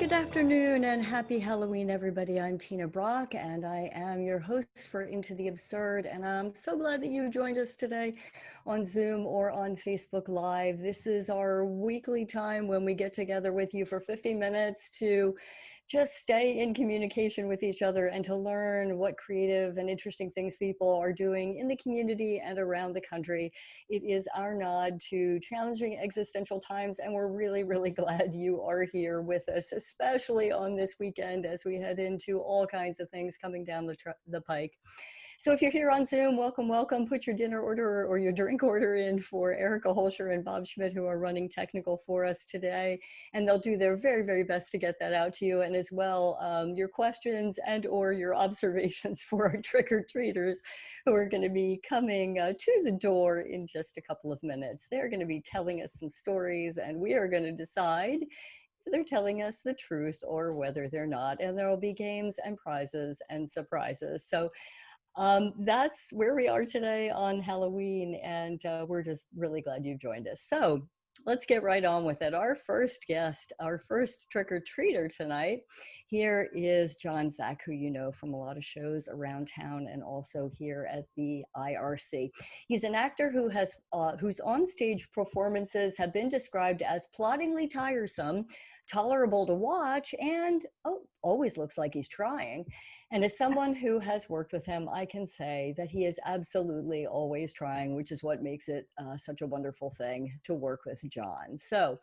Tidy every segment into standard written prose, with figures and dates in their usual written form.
Good afternoon and happy Halloween, everybody. I'm Tina Brock and I am your host for Into the Absurd. And I'm so glad that you joined us today on Zoom or on Facebook Live. This is our weekly time when we get together with you for 50 minutes to just stay in communication with each other and to learn what creative and interesting things people are doing in the community and around the country. It is our nod to challenging existential times, and we're really, really glad you are here with us, especially on this weekend as we head into all kinds of things coming down the pike. So if you're here on Zoom, welcome, welcome. Put your dinner order or your drink order in for Erica Holscher and Bob Schmidt, who are running technical for us today. And they'll do their very, very best to get that out to you. And as well, your questions and or your observations for our trick-or-treaters who are going to be coming to the door in just a couple of minutes. They're going to be telling us some stories, and we are going to decide if they're telling us the truth or whether they're not. And there will be games and prizes and surprises. So that's where we are today on Halloween, and we're just really glad you joined us. So let's get right on with it. Our first guest, our first trick-or-treater tonight, here is John Zach, who you know from a lot of shows around town and also here at the IRC. He's an actor who has whose onstage performances have been described as ploddingly tiresome, tolerable to watch, and always looks like he's trying. And as someone who has worked with him, I can say that he is absolutely always trying, which is what makes it such a wonderful thing to work with John. So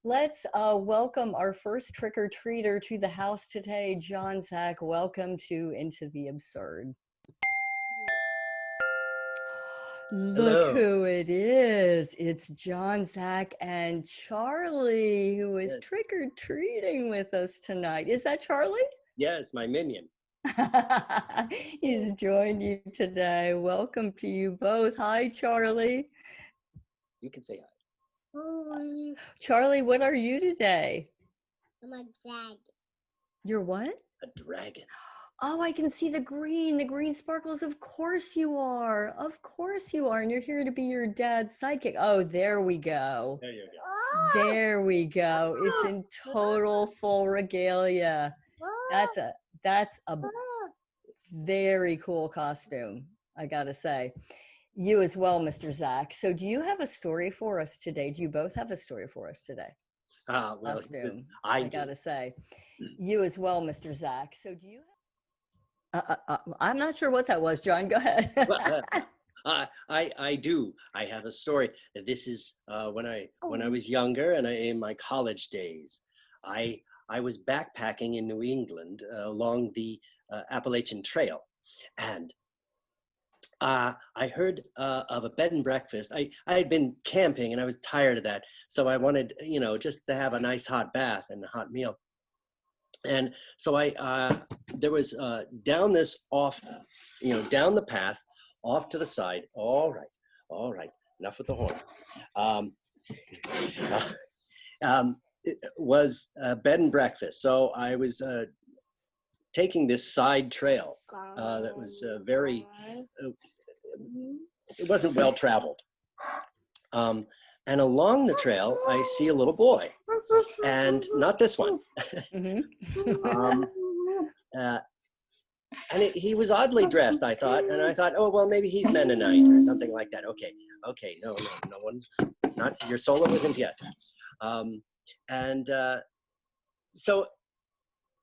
let's welcome our first trick-or-treater to the house today. John Zach, welcome to Into the Absurd. Look who it is. It's John Zach and Charlie, who is trick-or-treating with us tonight. Is that Charlie? Yes, my minion. He's joined you today. Welcome to you both. Hi, Charlie. You can say hi. Hi. Charlie, what are you today? I'm a dragon. You're what? A dragon. Oh, I can see the green sparkles. Of course you are. Of course you are. And you're here to be your dad's sidekick. Oh, there we go. There you go. Oh, There we go. It's in total full regalia. That's a very cool costume, I gotta say. You as well, Mr. Zach. So do you have a story for us today? Do you both have a story for us today? Well, Costume, I gotta say. You as well, Mr. Zach. So do you have... I'm not sure what that was, John. Go ahead. I do. I have a story. This is when I was younger and in my college days. I was backpacking in New England along the Appalachian Trail, and I heard of a bed and breakfast. I had been camping and I was tired of that, so I wanted, just to have a nice hot bath and a hot meal. And so there was down this down the path, off to the side. All right, enough with the horn. It was a bed and breakfast. So I was taking this side trail that was very, it wasn't well traveled. And along the trail, I see a little boy, and not this one. And he was oddly dressed, I thought. And I thought, oh, well, maybe he's Mennonite or something like that. Okay, no one, not, your solo isn't yet. So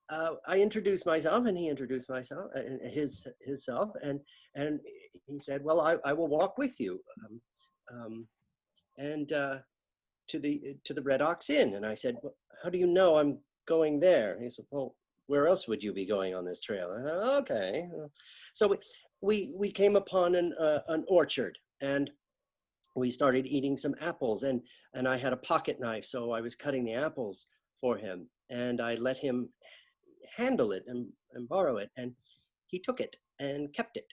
I introduced myself, and he introduced himself, and he said, well, I will walk with you, to the Red Ox Inn. And I said, well, how do you know I'm going there? And he said, well, where else would you be going on this trail? I thought, okay. So we came upon an orchard, and we started eating some apples, and I had a pocket knife, so I was cutting the apples for him, and I let him handle it and borrow it, and he took it and kept it,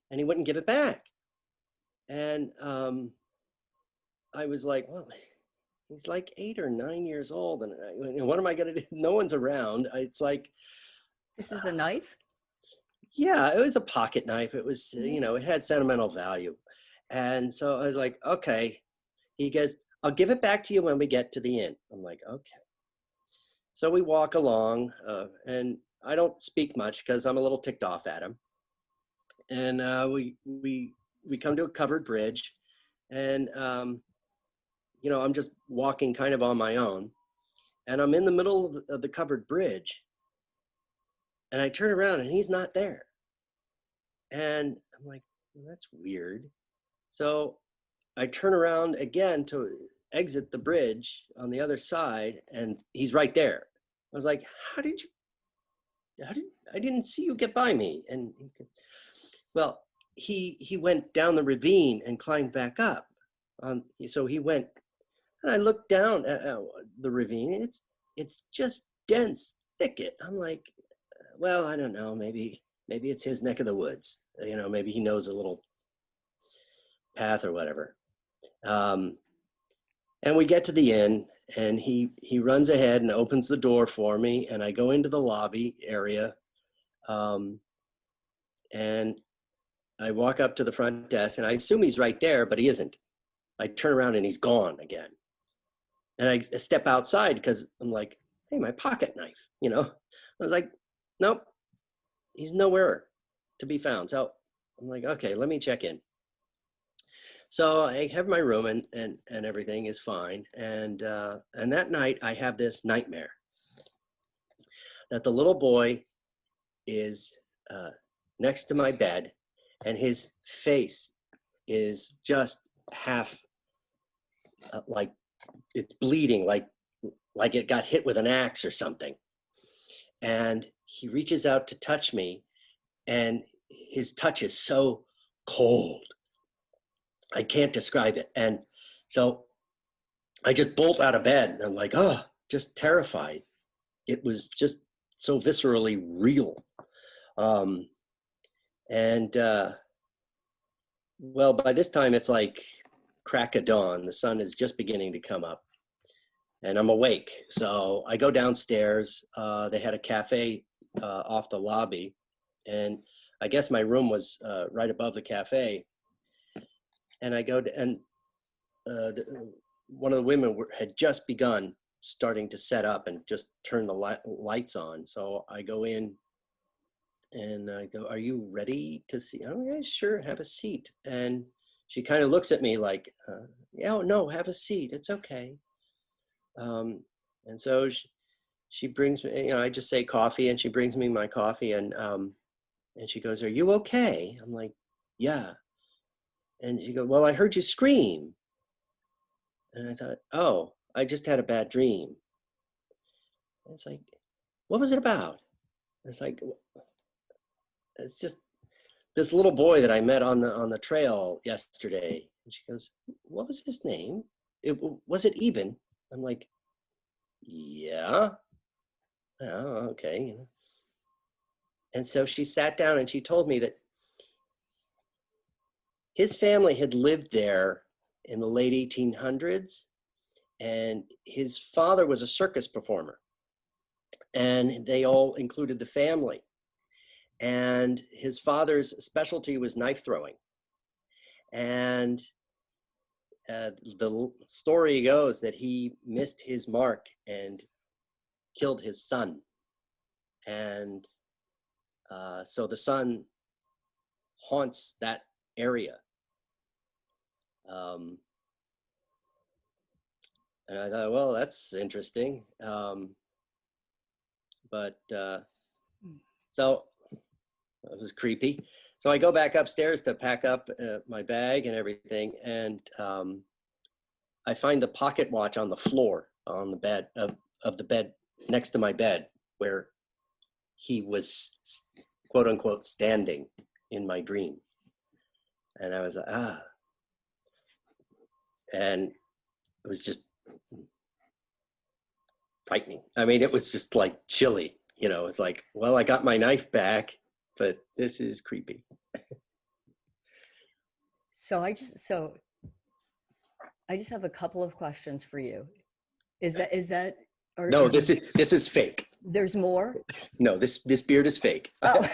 and he wouldn't give it back. And I was like, well, he's like 8 or 9 years old, and what am I gonna do? No one's around. It's like, this is a knife? Yeah, it was a pocket knife. It was, it had sentimental value. And so I was like, okay. He goes, I'll give it back to you when we get to the inn. I'm like, okay. So we walk along, and I don't speak much because I'm a little ticked off at him. And we come to a covered bridge, and you know, I'm just walking kind of on my own, and I'm in the middle of the covered bridge, and I turn around and he's not there. And I'm like, well, that's weird. So I turn around again to exit the bridge on the other side, and he's right there. I was like, I didn't see you get by me. And well, he went down the ravine and climbed back up. So he went, and I looked down at the ravine, and it's just dense thicket. I'm like, well, I don't know, maybe it's his neck of the woods. You know, maybe he knows a little path or whatever. And we get to the inn, and he runs ahead and opens the door for me, and I go into the lobby area, and I walk up to the front desk, and I assume he's right there, but he isn't. I turn around and he's gone again. And I step outside because I'm like, hey, my pocket knife, you know? I was like, nope, he's nowhere to be found. So I'm like, okay, let me check in. So I have my room, and everything is fine. And that night I have this nightmare that the little boy is next to my bed, and his face is just half like it's bleeding, like it got hit with an axe or something. And he reaches out to touch me, and his touch is so cold. I can't describe it. And so I just bolt out of bed, and I'm like, oh, just terrified. It was just so viscerally real. Well, by this time it's like crack of dawn. The sun is just beginning to come up, and I'm awake. So I go downstairs. They had a cafe off the lobby, and I guess my room was right above the cafe. And I go to, and one of the women had just begun starting to set up and just turn the lights on. So I go in, and I go, are you ready to see? Oh, yeah, sure, have a seat. And she kind of looks at me like, yeah, oh, no, have a seat, it's okay. And so she brings me, you know, I just say coffee, and she brings me my coffee, and she goes, are you okay? I'm like, yeah. And she goes, well, I heard you scream. And I thought, oh, I just had a bad dream. And it's like, what was it about? It's like, it's just this little boy that I met on the trail yesterday. And she goes, what was his name? Was it Eben? I'm like, yeah. Oh, okay. And so she sat down, and she told me that his family had lived there in the late 1800s, and his father was a circus performer, and they all included the family. And his father's specialty was knife throwing. And the story goes that he missed his mark and killed his son. And so the son haunts that area. And I thought, well, that's interesting. So it was creepy. So I go back upstairs to pack up my bag and everything, and I find the pocket watch on the floor on the bed of the bed next to my bed, where he was, quote unquote, standing in my dream. And I was like, ah. And it was just frightening. I mean, it was just like chilly, you know. It's like, well, I got my knife back, but this is creepy. So I just have a couple of questions for you. Is that or no, this is fake. There's more? No, this beard is fake. Oh. No,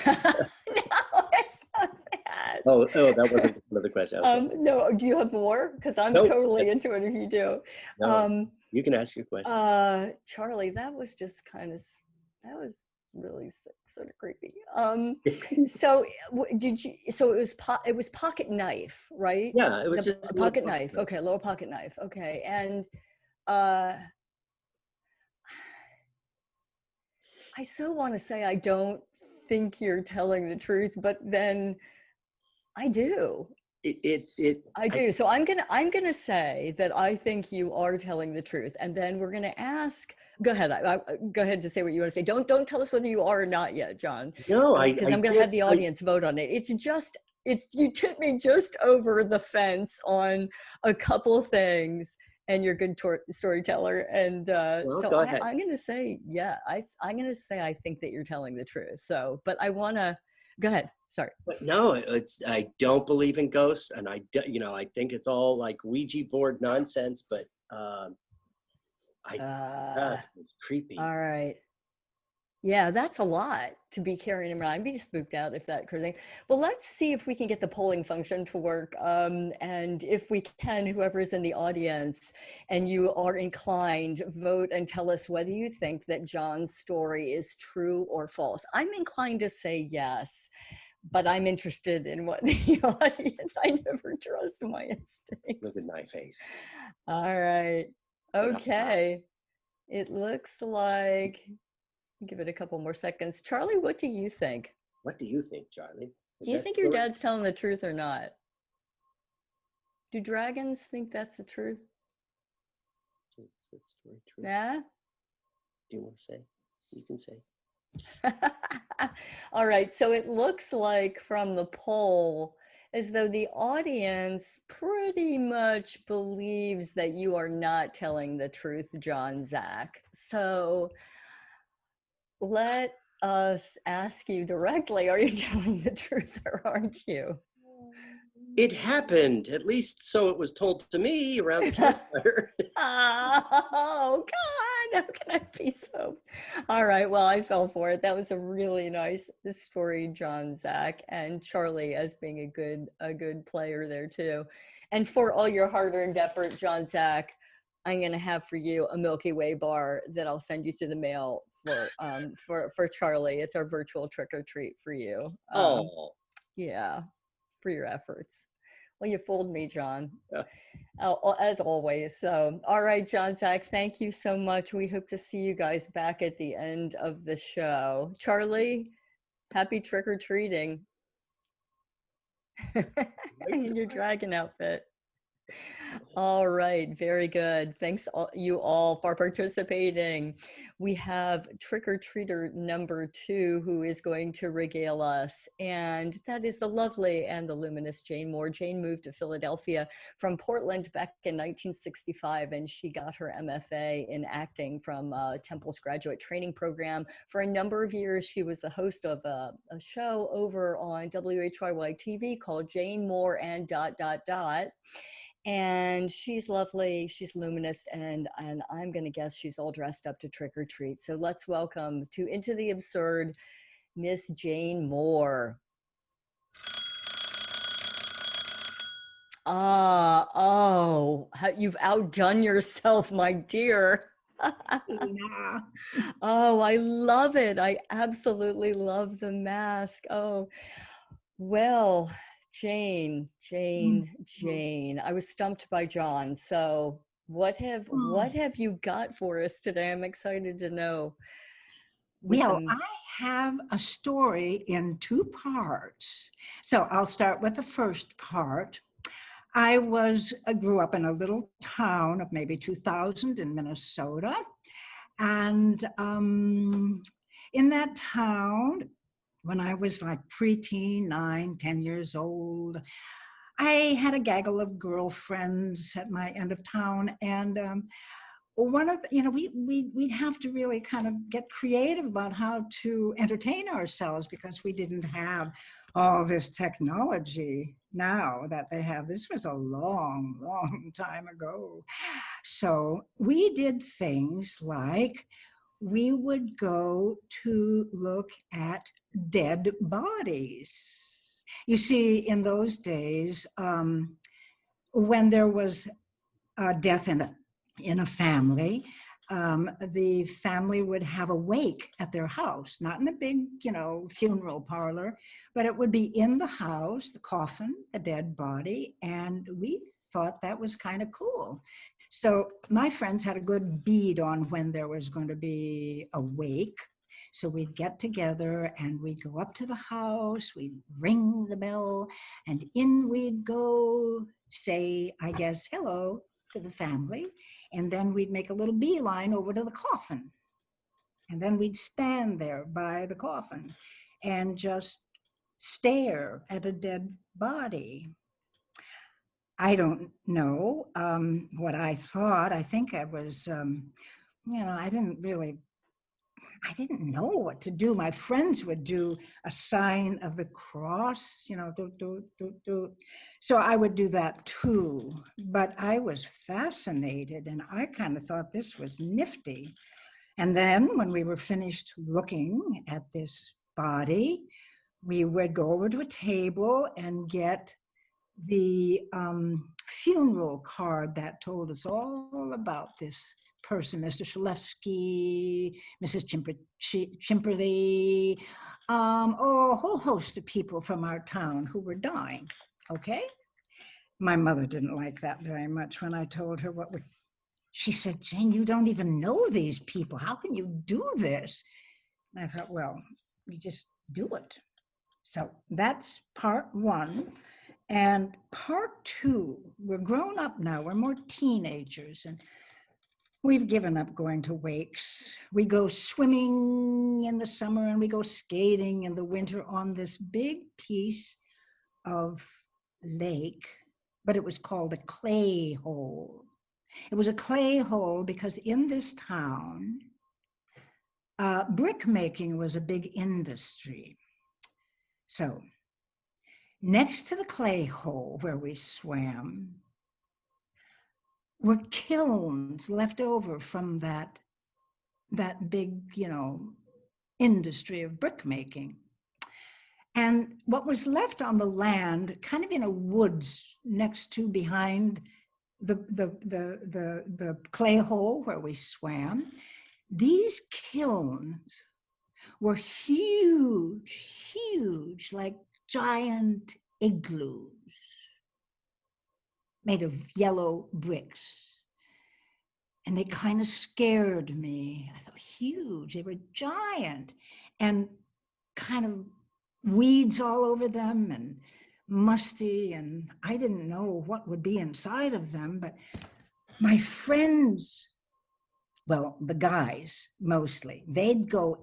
it's not bad. Oh, that wasn't another question. Okay. No, do you have more? Because I'm Nope. totally into it if you do. No, you can ask your question. Charlie, that was just kind of, that was really sort of creepy. So did you, so it was pocket knife, right? Yeah, it was The just a little pocket knife. Okay, little pocket knife. Okay. And I so want to say I don't think you're telling the truth, but then I do. I do. So I'm gonna say that I think you are telling the truth, and then we're gonna ask. Go ahead. Go ahead to say what you want to say. Don't tell us whether you are or not yet, John. No, because I'm gonna have the audience vote on it. It's you tipped me just over the fence on a couple things, and you're a good storyteller. And well, so go ahead. I'm gonna say, yeah, I'm gonna say I think that you're telling the truth. So, but I wanna go ahead. Sorry. But no, I don't believe in ghosts, and I think it's all like Ouija board nonsense. But it's creepy. All right. Yeah, that's a lot to be carrying around. I'd be spooked out if that kind of thing. Well, let's see if we can get the polling function to work. And if we can, whoever's in the audience and you are inclined, vote and tell us whether you think that John's story is true or false. I'm inclined to say yes, but I'm interested in what the audience, I never trust my instincts. Look at my face. All right. Okay. It looks like, give it a couple more seconds. Charlie, what do you think? What do you think, Charlie? Do you think your dad's telling the truth or not? Do dragons think that's the truth? It's story true. Nah? Do you want to say? You can say. All right, so it looks like from the poll as though the audience pretty much believes that you are not telling the truth, John Zach. So let us ask you directly, are you telling the truth or aren't you? It happened, at least so it was told to me around the campfire. Oh, God, how can I be so? All right, well, I fell for it. That was a really nice story, John Zach, and Charlie as being a good player there too. And for all your hard-earned effort, John Zach, I'm going to have for you a Milky Way bar that I'll send you through the mail for Charlie. It's our virtual trick or treat for you. Yeah, for your efforts. Well, you fooled me, John, as always. So, all right, John Zach, thank you so much. We hope to see you guys back at the end of the show. Charlie, happy trick or treating in your dragon outfit. All right, very good. Thanks you all for participating. We have trick-or-treater number 2 who is going to regale us, and that is the lovely and the luminous Jane Moore. Jane moved to Philadelphia from Portland back in 1965, and she got her MFA in acting from Temple's graduate training program. For a number of years, she was the host of a show over on WHYY TV called Jane Moore and ... And she's lovely, she's luminous, and I'm going to guess she's all dressed up to trick or treat. So let's welcome to Into the Absurd, Miss Jane Moore. You've outdone yourself, my dear. Oh, I love it. I absolutely love the mask. Oh, well, Jane. I was stumped by John. So what have you got for us today? I'm excited to know. Well, I have a story in 2 parts. So I'll start with the first part. I grew up in a little town of maybe 2,000 in Minnesota. And in that town, when I was like preteen, 9, 10 years old, I had a gaggle of girlfriends at my end of town. And one of we'd have to really kind of get creative about how to entertain ourselves because we didn't have all this technology now that they have. This was a long, long time ago. So we did things like we would go to look at dead bodies. You see, in those days, when there was a death in a family, the family would have a wake at their house, not in a big, funeral parlor, but it would be in the house, the coffin, the dead body, and we thought that was kind of cool. So my friends had a good bead on when there was going to be a wake. So we'd get together and we'd go up to the house, we'd ring the bell, and in we'd go, say, I guess, hello to the family. And then we'd make a little beeline over to the coffin. And then we'd stand there by the coffin and just stare at a dead body. I don't know what I thought. I think I was, I didn't know what to do. My friends would do a sign of the cross, do. So I would do that too. But I was fascinated and I kind of thought this was nifty. And then when we were finished looking at this body, we would go over to a table and get the funeral card that told us all about this person, Mr. Shaleski, Mrs. Chimperley, a whole host of people from our town who were dying, okay? My mother didn't like that very much when I told her she said, Jane, you don't even know these people. How can you do this? And I thought, well, we just do it. So that's part one. And part two, we're grown up now, we're more teenagers, and we've given up going to wakes. We go swimming in the summer and we go skating in the winter on this big piece of lake, but it was called a clay hole. It was a clay hole because in this town, brick making was a big industry. So next to the clay hole where we swam were kilns left over from that big, industry of brick making. And what was left on the land, kind of in a woods behind the clay hole where we swam, these kilns were huge, like giant igloos made of yellow bricks. And they kind of scared me. I thought, huge, they were giant and kind of weeds all over them and musty. And I didn't know what would be inside of them, but my friends, well, the guys mostly, they'd go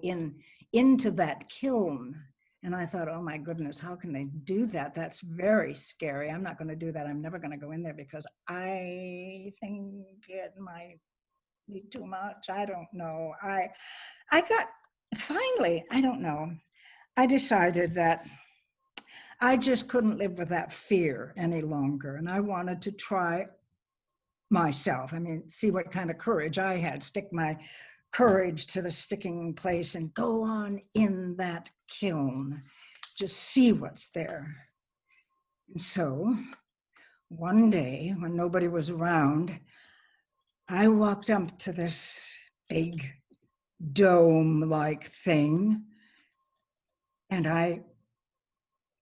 into that kiln. And I thought, oh my goodness, how can they do that? That's very scary. I'm not going to do that. I'm never going to go in there because I think it might be too much. I don't know. Finally, I don't know. I decided that I just couldn't live with that fear any longer. And I wanted to try myself. I mean, see what kind of courage I had, stick my courage to the sticking place and go on in that kiln, just see what's there. And so one day when nobody was around, I walked up to this big dome-like thing and I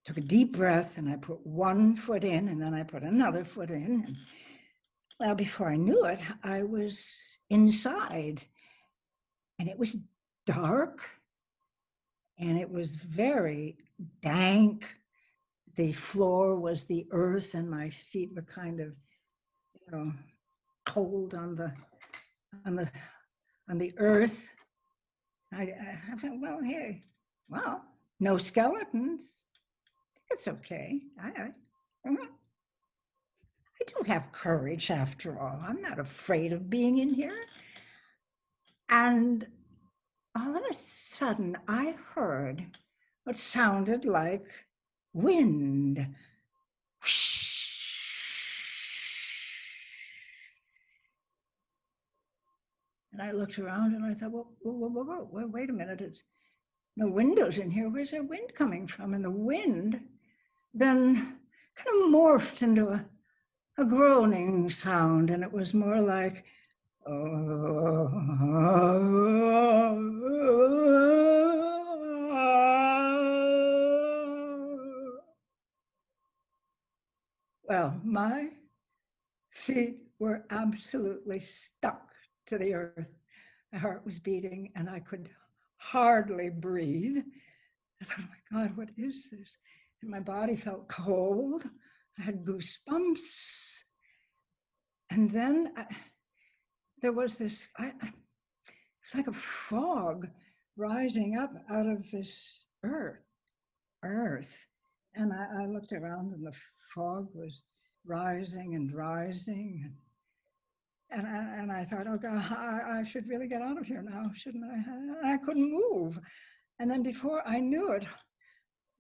took a deep breath and I put one foot in and then I put another foot in. And, well, before I knew it, I was inside. And it was dark and it was very dank. The floor was the earth and my feet were kind of, cold on the earth. I thought, well, hey, well, no skeletons. It's okay. I do have courage after all. I'm not afraid of being in here. And all of a sudden, I heard what sounded like wind. And I looked around and I thought, whoa, wait a minute. It's no windows in here. Where's that wind coming from? And the wind then kind of morphed into a groaning sound, and it was more like, well, my feet were absolutely stuck to the earth. My heart was beating and I could hardly breathe. I thought, oh my God, what is this? And my body felt cold. I had goosebumps. And then there was this, it was like a fog rising up out of this earth. And I looked around and the fog was rising and rising. And I thought, oh God, I should really get out of here now, shouldn't I? I couldn't move. And then before I knew it,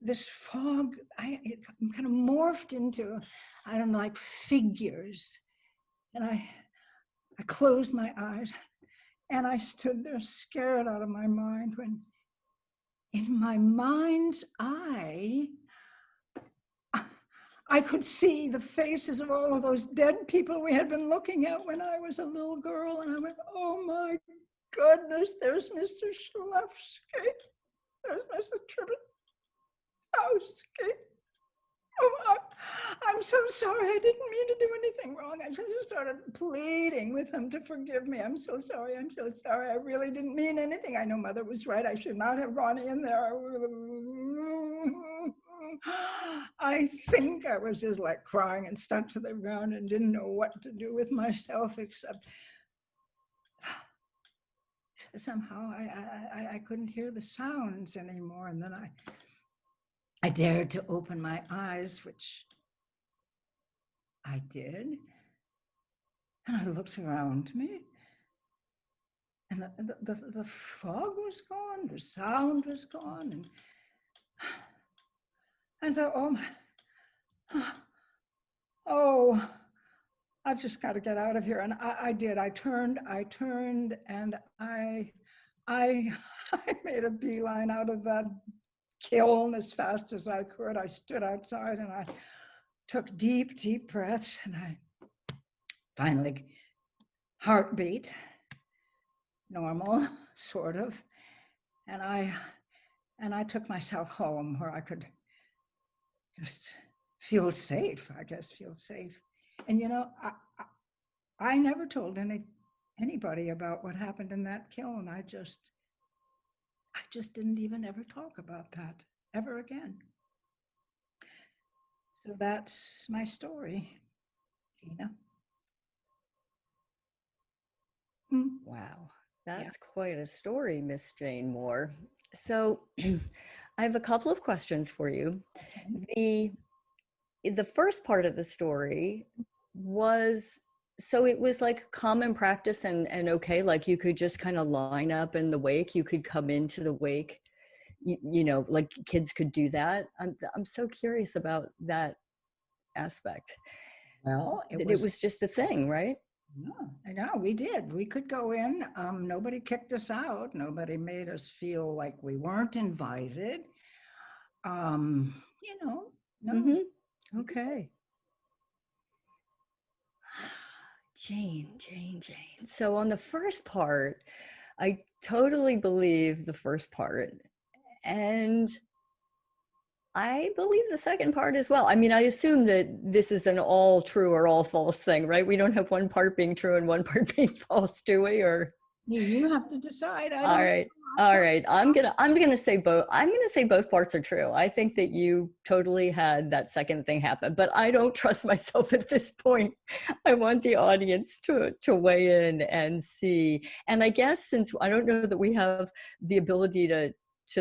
this fog, it kind of morphed into, I don't know, like figures. And I closed my eyes and I stood there scared out of my mind when in my mind's eye, I could see the faces of all of those dead people we had been looking at when I was a little girl. And I went, oh my goodness, there's Mr. Shulevsky. There's Mrs. Tributowski. Oh, I'm so sorry. I didn't mean to do anything wrong. I just started pleading with him to forgive me. I'm so sorry. I'm so sorry. I really didn't mean anything. I know Mother was right. I should not have gone in there. I think I was just like crying and stuck to the ground and didn't know what to do with myself except somehow I couldn't hear the sounds anymore. And then I dared to open my eyes, which I did. And I looked around me. And the fog was gone, the sound was gone. And I thought, oh, I've just got to get out of here. And I did. I turned and I made a beeline out of that kiln as fast as I could. I stood outside and I took deep, deep breaths, and I finally, heartbeat, normal, sort of. And I took myself home where I could just feel safe, I guess, feel safe. And you know, I never told anybody about what happened in that kiln. I just didn't even ever talk about that ever again. So that's my story, Tina. Wow, that's quite a story, Miss Jane Moore. So I have a couple of questions for you. The first part of the story was, so it was like common practice and okay, like you could just kind of line up in the wake, you could come into the wake, you know, like kids could do that. I'm so curious about that aspect. Well, it was just a thing, right? No, I know we did. We could go in. Nobody kicked us out. Nobody made us feel like we weren't invited. You know, no. Mm-hmm. Okay. Jane. So on the first part, I totally believe the first part. And I believe the second part as well. I mean, I assume that this is an all true or all false thing, right? We don't have one part being true and one part being false, do we? Or you have to decide. All right. I'm gonna say both. I'm gonna say both parts are true. I think that you totally had that second thing happen, but I don't trust myself at this point. I want the audience to weigh in and see. And I guess since I don't know that we have the ability to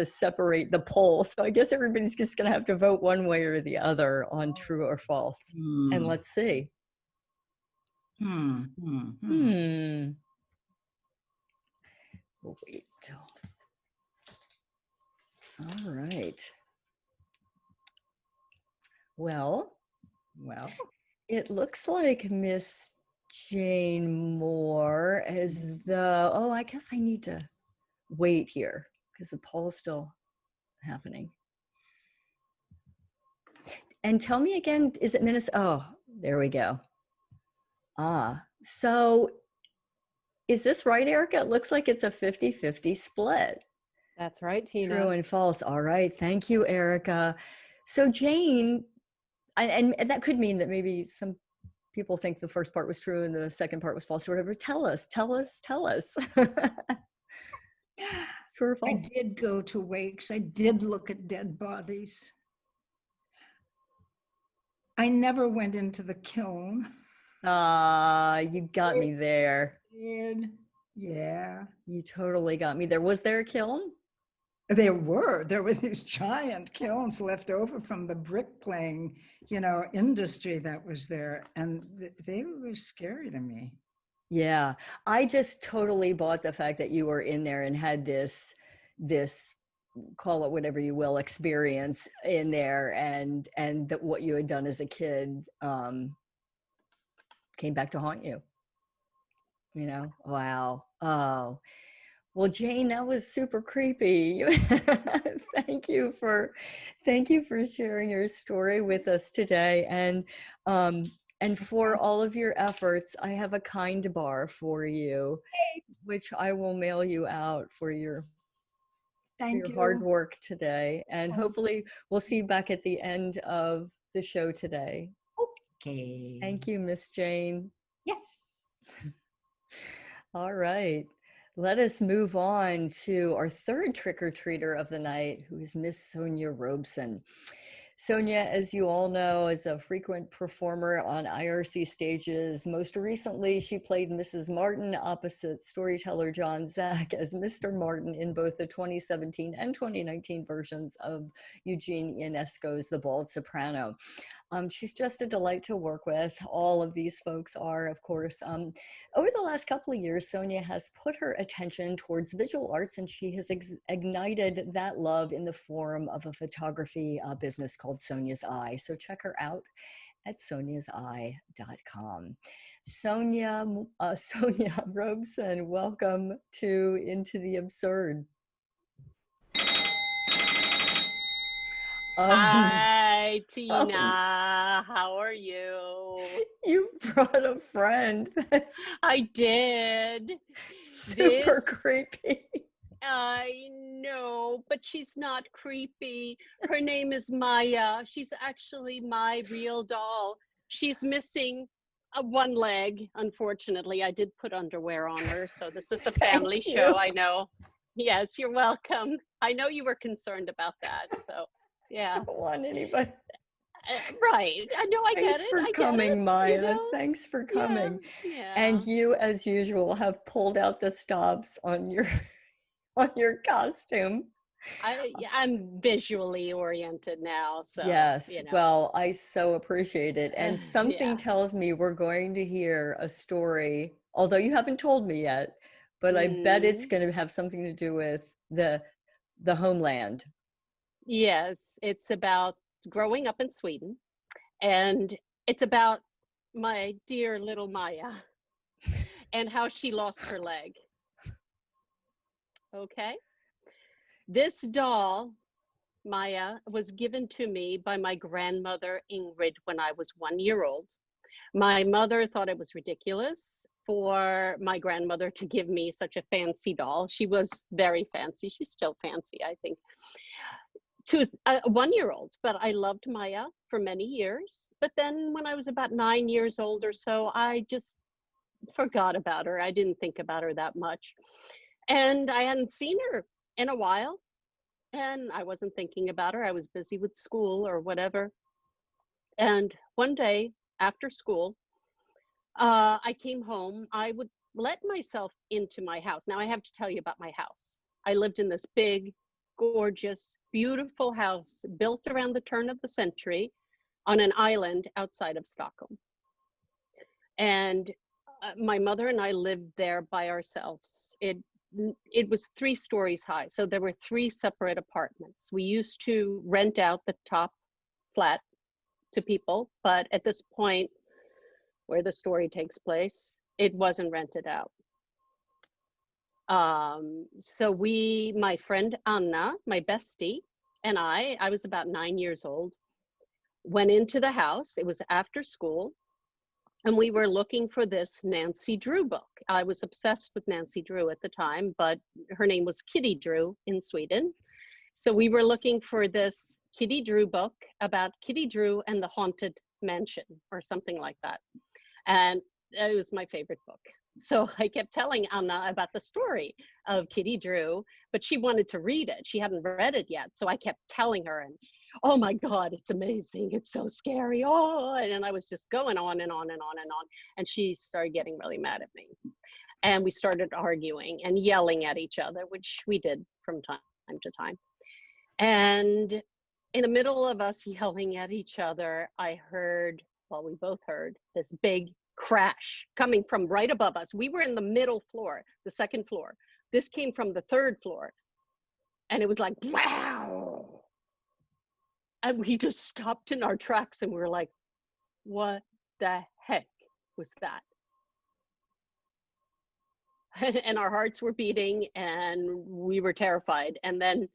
separate the poll, so I guess everybody's just gonna have to vote one way or the other on true or false. And let's see. We'll wait till. All right. Well, it looks like Miss Jane Moore is I guess I need to wait here because the poll's still happening. And tell me again, is it Minnesota? Oh, there we go. So is this right, Erica? It looks like it's a 50-50 split. That's right, Tina. True and false. All right. Thank you, Erica. So Jane, and that could mean that maybe some people think the first part was true and the second part was false or whatever. Tell us. True or I false? did go to wakes. I did look at dead bodies. I never went into the kiln. You got me there. Did. Yeah. You totally got me there. Was there a kiln? There were these giant kilns left over from the bricklaying, industry that was there. And they were scary to me. Yeah, I just totally bought the fact that you were in there and had this call it whatever you will experience in there, and that what you had done as a kid came back to haunt you. Wow. Oh, well, Jane, that was super creepy. Thank you for sharing your story with us today, and for all of your efforts. I have a kind bar for you, which I will mail you out for your hard work today. And hopefully we'll see you back at the end of the show today. Okay. Thank you, Miss Jane. Yes. All right. Let us move on to our third trick-or-treater of the night, who is Miss Sonia Robson. Sonia, as you all know, is a frequent performer on IRC stages. Most recently, she played Mrs. Martin opposite storyteller John Zach as Mr. Martin in both the 2017 and 2019 versions of Eugene Ionesco's The Bald Soprano. She's just a delight to work with. All of these folks are, of course. Over the last couple of years, Sonia has put her attention towards visual arts, and she has ignited that love in the form of a photography business called Sonia's Eye. So check her out at soniaseye.com. Sonia Robson, welcome to Into the Absurd. Hi, Tina. How are you? You brought a friend. That's I did. super creepy. I know, but she's not creepy. Her name is Maya. She's actually my real doll. She's missing one leg, unfortunately. I did put underwear on her, so this is a family show, I know. Yes, you're welcome. I know you were concerned about that, so. Yeah. Don't want anybody. Right. I know. I Thanks get it. for I coming, get it, Maya. Thanks for coming. Yeah. And you, as usual, have pulled out the stops on your costume. I'm visually oriented now, so yes. Well, I so appreciate it. And something yeah. tells me we're going to hear a story, although you haven't told me yet, but I bet it's going to have something to do with the homeland. Yes, it's about growing up in Sweden, and it's about my dear little Maya and how she lost her leg. Okay. This doll, Maya, was given to me by my grandmother, Ingrid, when I was 1 year old. My mother thought it was ridiculous for my grandmother to give me such a fancy doll. She was very fancy. She's still fancy, I think. To a 1 year old, but I loved Maya for many years. But then when I was about 9 years old or so, I just forgot about her. I didn't think about her that much. And I hadn't seen her in a while. And I wasn't thinking about her. I was busy with school or whatever. And one day after school, I came home. I would let myself into my house. Now I have to tell you about my house. I lived in this big, gorgeous, beautiful house built around the turn of the century on an island outside of Stockholm. And my mother and I lived there by ourselves. It was 3 stories high, so there were 3 separate apartments. We used to rent out the top flat to people, but at this point where the story takes place, it wasn't rented out. So my friend Anna, my bestie, and I was about 9 years old, went into the house. It was after school. And we were looking for this Nancy Drew book. I was obsessed with Nancy Drew at the time, but her name was Kitty Drew in Sweden. So we were looking for this Kitty Drew book about Kitty Drew and the Haunted Mansion or something like that. And it was my favorite book. So I kept telling Anna about the story of Kitty Drew, but she wanted to read it. She hadn't read it yet. So I kept telling her, and oh my God, it's amazing. It's so scary. Oh, and I was just going on and on and on and on. And she started getting really mad at me. And we started arguing and yelling at each other, which we did from time to time. And in the middle of us yelling at each other, I heard, well, we both heard this big crash coming from right above us. We were in the middle floor, the second floor. This came from the third floor. And it was like, wow. And we just stopped in our tracks and we were like, what the heck was that? And our hearts were beating and we were terrified. And then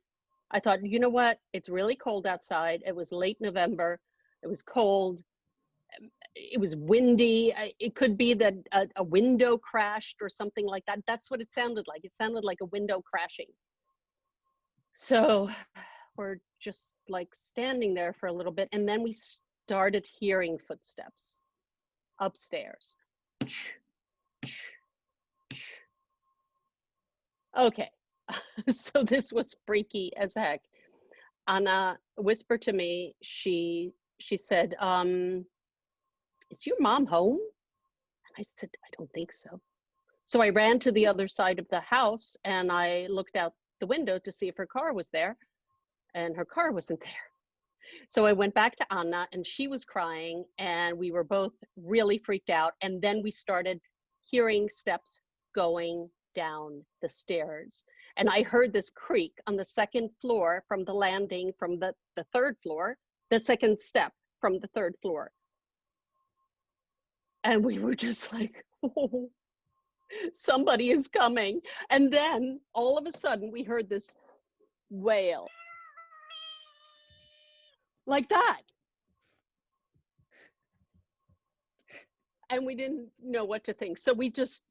I thought, you know what? It's really cold outside. It was late November. It was cold. It was windy. It could be that a window crashed or something like that. That's what it sounded like. It sounded like a window crashing. So we're just like standing there for a little bit. And then we started hearing footsteps upstairs. Okay. So this was freaky as heck. Anna whispered to me, she said, is your mom home? And I said, I don't think so. So I ran to the other side of the house and I looked out the window to see if her car was there, and her car wasn't there. So I went back to Anna and she was crying and we were both really freaked out. And then we started hearing steps going down the stairs. And I heard this creak on the second floor from the landing from the third floor, the second step from the third floor. And we were just like, oh, somebody is coming. And then all of a sudden we heard this wail like that. And we didn't know what to think. So we just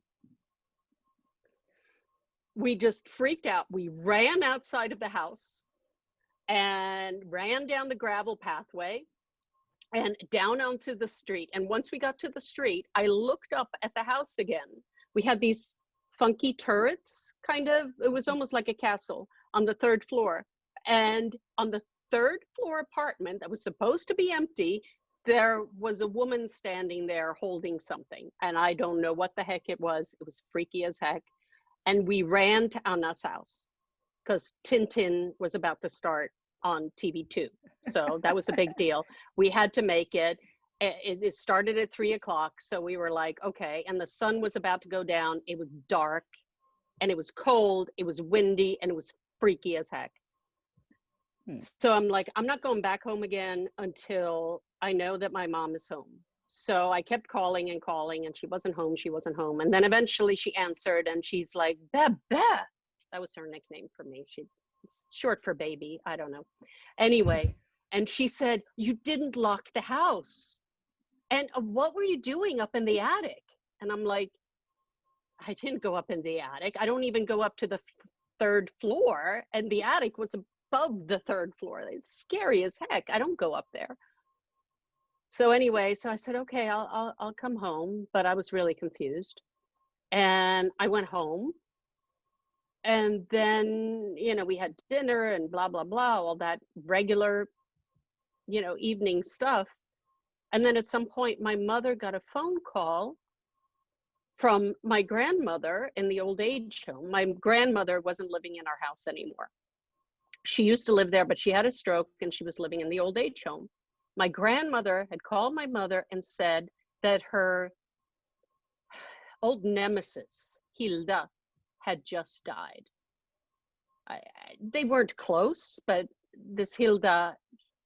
freaked out. We ran outside of the house and ran down the gravel pathway and down onto the street. And once we got to the street, I looked up at the house again. We had these funky turrets, kind of. It was almost like a castle on the third floor. And on the third floor apartment that was supposed to be empty, there was a woman standing there holding something. And I don't know what the heck it was. It was freaky as heck. And we ran to Anna's house because Tintin was about to start on TV2. So that was a big deal. We had to make it. It started at 3 o'clock. So we were like, okay. And the sun was about to go down. It was dark and it was cold. It was windy and it was freaky as heck. So I'm like, I'm not going back home again until I know that my mom is home. So I kept calling and calling and she wasn't home. She wasn't home. And then eventually she answered and she's like, Bebe. That was her nickname for me. It's short for baby. I don't know. Anyway, and she said, you didn't lock the house. And what were you doing up in the attic? And I'm like, I didn't go up in the attic. I don't even go up to the third floor. And the attic was above the third floor. It's scary as heck. I don't go up there. So anyway, so I said, okay, I'll come home. But I was really confused. And I went home. And then, we had dinner and blah, blah, blah, all that regular, evening stuff. And then at some point, my mother got a phone call from my grandmother in the old age home. My grandmother wasn't living in our house anymore. She used to live there, but she had a stroke and she was living in the old age home. My grandmother had called my mother and said that her old nemesis, Hilda, had just died. They weren't close, but this Hilda,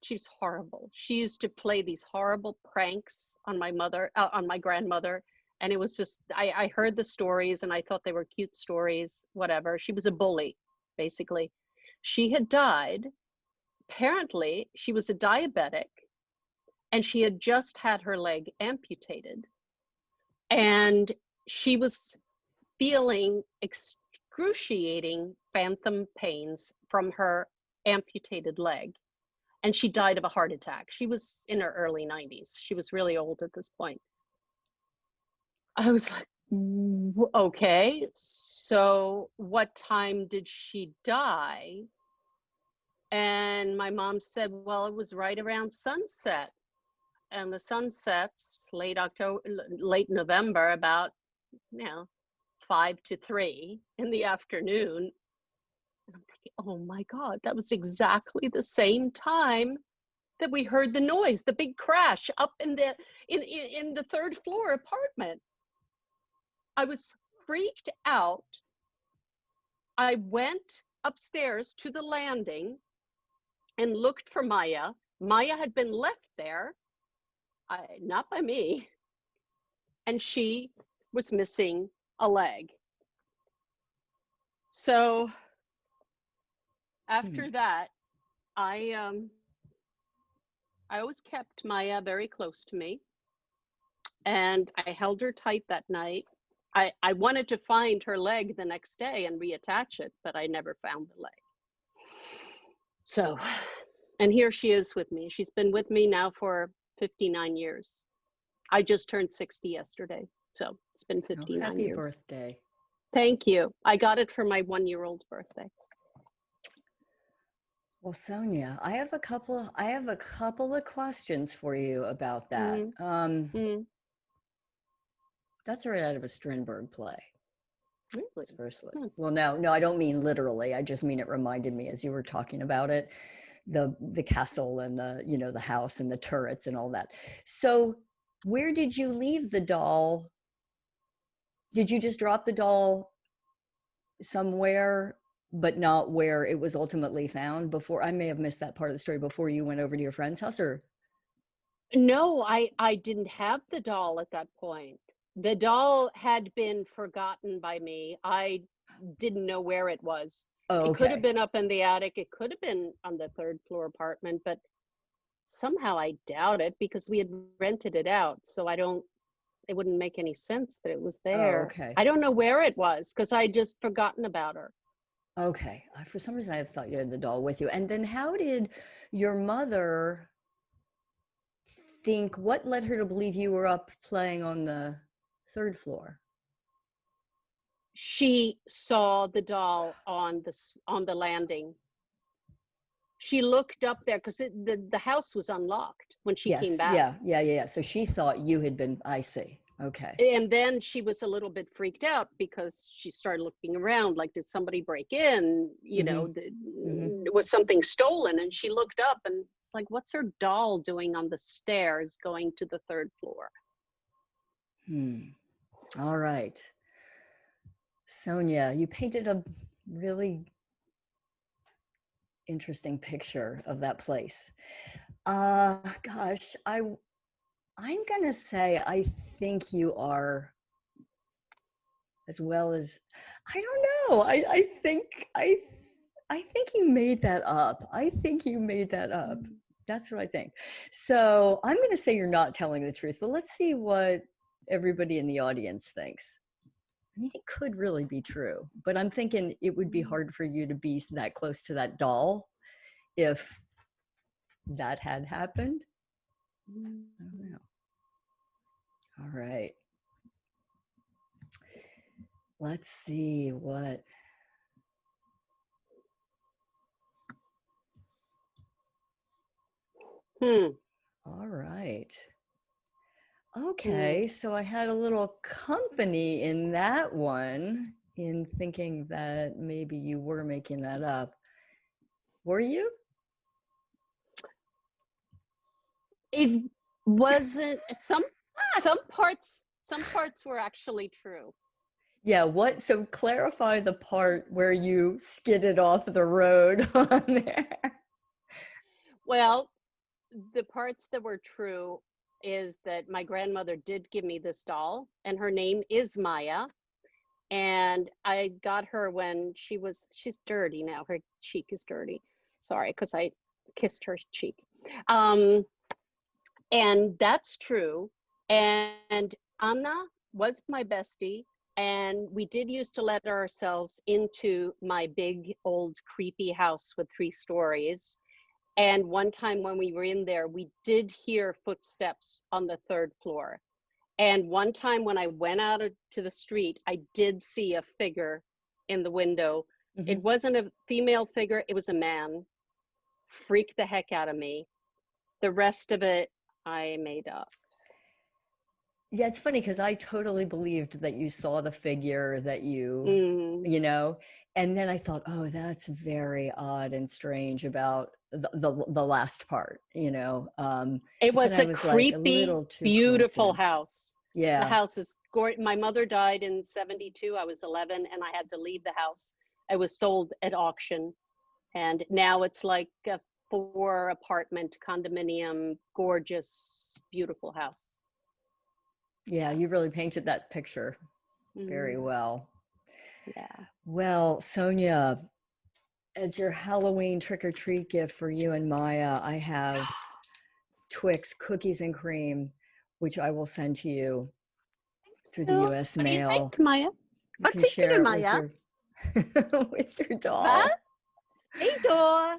she's horrible. She used to play these horrible pranks on my mother, on my grandmother. And it was just, I heard the stories and I thought they were cute stories, whatever. She was a bully, basically. She had died. Apparently, she was a diabetic. and she had just had her leg amputated. And she was feeling excruciating phantom pains from her amputated leg. And she died of a heart attack. She was in her early 90s. She was really old at this point. I was like, okay, so what time did she die? And my mom said, well, it was right around sunset. And the sun sets late November, about 5 to 3 in the afternoon. And I'm thinking, oh my God, that was exactly the same time that we heard the noise, the big crash up in the third floor apartment. I was freaked out. I went upstairs to the landing and looked for Maya. Maya had been left there, not by me, and she was missing a leg. So after that, I always kept Maya very close to me, and I held her tight that night. I wanted to find her leg the next day and reattach it, but I never found the leg. So, and here she is with me. She's been with me now for 59 years. I just turned 60 yesterday, so it's been 59 happy years. Birthday. Thank you. I got it for my 1-year-old birthday. Well, Sonia, I have a couple of questions for you about that. That's right out of a Strindberg play. Really? Firstly. Well, no, I don't mean literally. I just mean it reminded me as you were talking about it, the castle and the house and the turrets and all that. So where did you leave the doll? Did you just drop the doll somewhere, but not where it was ultimately found before? I may have missed that part of the story before you went over to your friend's house, or? No, I didn't have the doll at that point. The doll had been forgotten by me. I didn't know where it was. Oh, okay. It could have been up in the attic. It could have been on the third floor apartment, but somehow I doubt it because we had rented it out. So it wouldn't make any sense that it was there. Oh, okay. I don't know where it was because I just forgotten about her. Okay. For some reason, I thought you had the doll with you. And then how did your mother think, what led her to believe you were up playing on the third floor? She saw the doll on the landing. She looked up there because the house was unlocked when she came back. Yeah. So she thought you had been, I see. Okay. And then she was a little bit freaked out because she started looking around like, did somebody break in? Was something stolen? And she looked up and it's like, what's her doll doing on the stairs going to the third floor? All right. Sonia, you painted a really interesting picture of that place. Gosh, I'm gonna say I think you are, as well as, I don't know. I think you made that up. I think you made that up. That's what I think. So I'm gonna say you're not telling the truth, but let's see what everybody in the audience thinks. I mean, it could really be true, but I'm thinking it would be hard for you to be that close to that doll if that had happened. I don't know. All right. Let's see what. All right. Okay, so I had a little company in that one in thinking that maybe you were making that up. Were you? It wasn't. Some parts were actually true. Yeah, so clarify the part where you skidded off the road on there. Well, the parts that were true is that my grandmother did give me this doll, and her name is Maya. And I got her when she's dirty now. Her cheek is dirty. Sorry, because I kissed her cheek. And that's true. And Anna was my bestie. And we did used to let ourselves into my big old creepy house with 3 stories. And one time when we were in there, we did hear footsteps on the 3rd floor. And one time when I went out to the street, I did see a figure in the window. Mhm. It wasn't a female figure, it was a man. Freaked the heck out of me. The rest of it, I made up. Yeah, it's funny because I totally believed that you saw the figure that you, Mm. you know, and then I thought, oh, that's very odd and strange about the last part, you know. It But then was I a was like a creepy, little too beautiful coincidence. house. The Yeah. house is gorgeous. My mother died in 72. I was 11 and I had to leave the house. It was sold at auction. And now it's like a 4 apartment condominium, gorgeous, beautiful house. Yeah, you really painted that picture very Mm, well. yeah. Well, Sonia, as your Halloween trick-or-treat gift for you and Maya, I have Twix cookies and cream, which I will send to you through the US What do you mail. think, Maya? You Vad can tycker share du, it with Maya? your with your Va? doll. Hej då!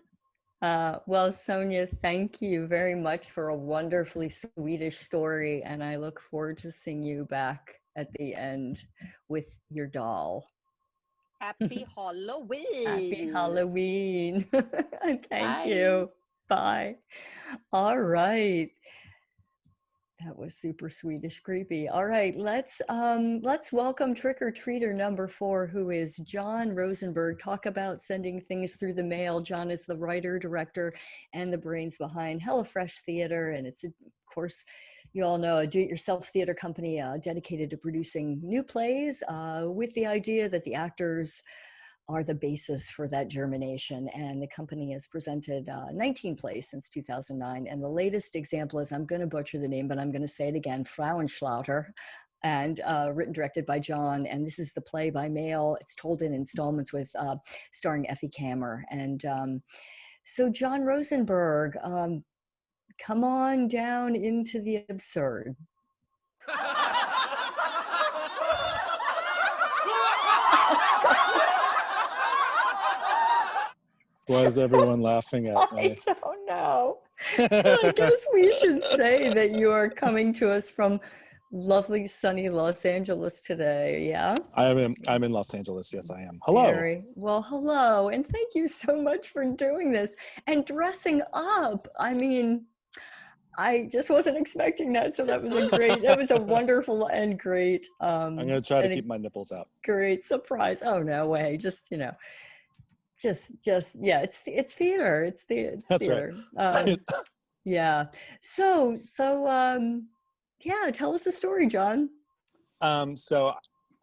Well, Sonia, thank you very much for a wonderfully Swedish story, and I look forward to seeing you back at the end with your doll. Happy Halloween! Happy Halloween. Thank Bye. you. Bye. All right. That was super Swedish creepy. All right, let's welcome trick-or-treater number 4, who is John Rosenberg. Talk about sending things through the mail. John is the writer, director, and the brains behind HelloFresh Theater, and it's, of course, you all know, a do-it-yourself theater company dedicated to producing new plays with the idea that the actors are the basis for that germination. And the company has presented 19 plays since 2009. And the latest example is, I'm going to butcher the name, but I'm going to say it again, Frauenschlauter, and written, directed by John. And this is the play by mail. It's told in installments with starring Effie Kammer. And so John Rosenberg, come on down into the absurd. Why is everyone laughing at I me? don't know. I guess we should say that you are coming to us from lovely sunny Los Angeles today. Yeah. I'm in Los Angeles. Yes, I am. Hello. Very well. Hello, and thank you so much for doing this and dressing up. I mean, I just wasn't expecting that, so that was a wonderful and great. I'm gonna try to and a keep my nipples out. Great surprise. Oh no way! Just yeah. It's theater. It's That's theater. right. Yeah. So yeah, tell us a story, John. So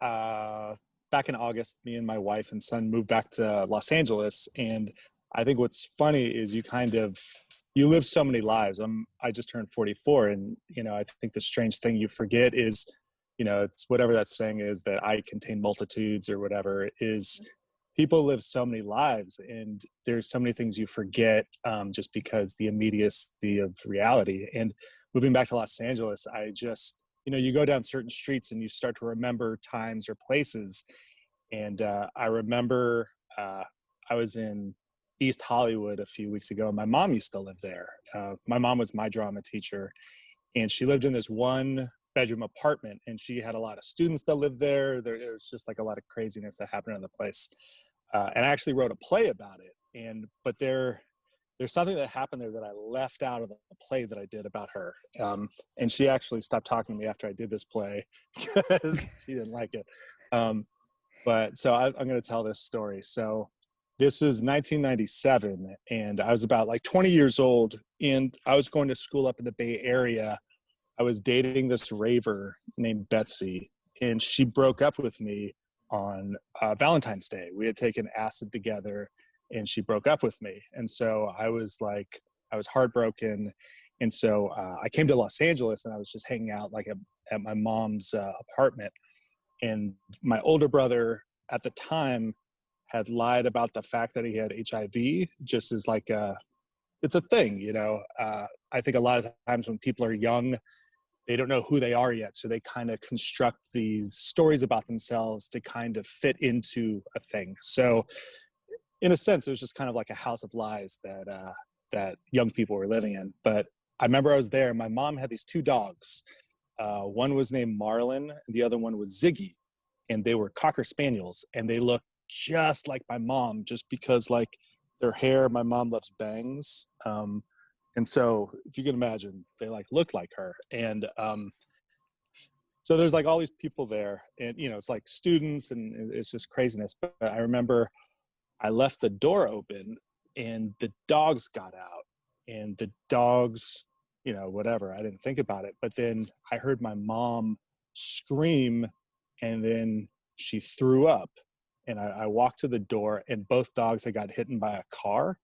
back in August, me and my wife and son moved back to Los Angeles, and I think what's funny is you live so many lives. I just turned 44, and I think the strange thing you forget is, it's whatever that saying is, that I contain multitudes or whatever, is people live so many lives, and there's so many things you forget just because the immediacy of reality. And moving back to Los Angeles, I just, you go down certain streets and you start to remember times or places. And I remember I was in East Hollywood a few weeks ago, and my mom used to live there. My mom was my drama teacher, and she lived in this 1-bedroom apartment, and she had a lot of students that lived there. There was just like a lot of craziness that happened in the place. And I actually wrote a play about it. But there's something that happened there that I left out of the play that I did about her. And she actually stopped talking to me after I did this play because she didn't like it. But so I'm going to tell this story. So this was 1997, and I was about like 20 years old, and I was going to school up in the Bay Area. I was dating this raver named Betsy, and she broke up with me on Valentine's Day. We had taken acid together, and she broke up with me. And so I was heartbroken. And so I came to Los Angeles, and I was just hanging out like at my mom's apartment. And my older brother at the time had lied about the fact that he had HIV, just as like it's a thing, you know. I think a lot of times when people are young, they don't know who they are yet. So they kind of construct these stories about themselves to kind of fit into a thing. So in a sense, it was just kind of like a house of lies that young people were living in. But I remember I was there, and my mom had these two dogs. One was named Marlin, and the other one was Ziggy. And they were Cocker Spaniels, and they looked just like my mom, just because like their hair, my mom loves bangs. And so if you can imagine, they like look like her. And so there's like all these people there, and you know, it's like students, and it's just craziness. But I remember I left the door open, and the dogs got out, and the dogs, you know, whatever, I didn't think about it. But then I heard my mom scream, and then she threw up. And I walked to the door, and both dogs had got hit by a car.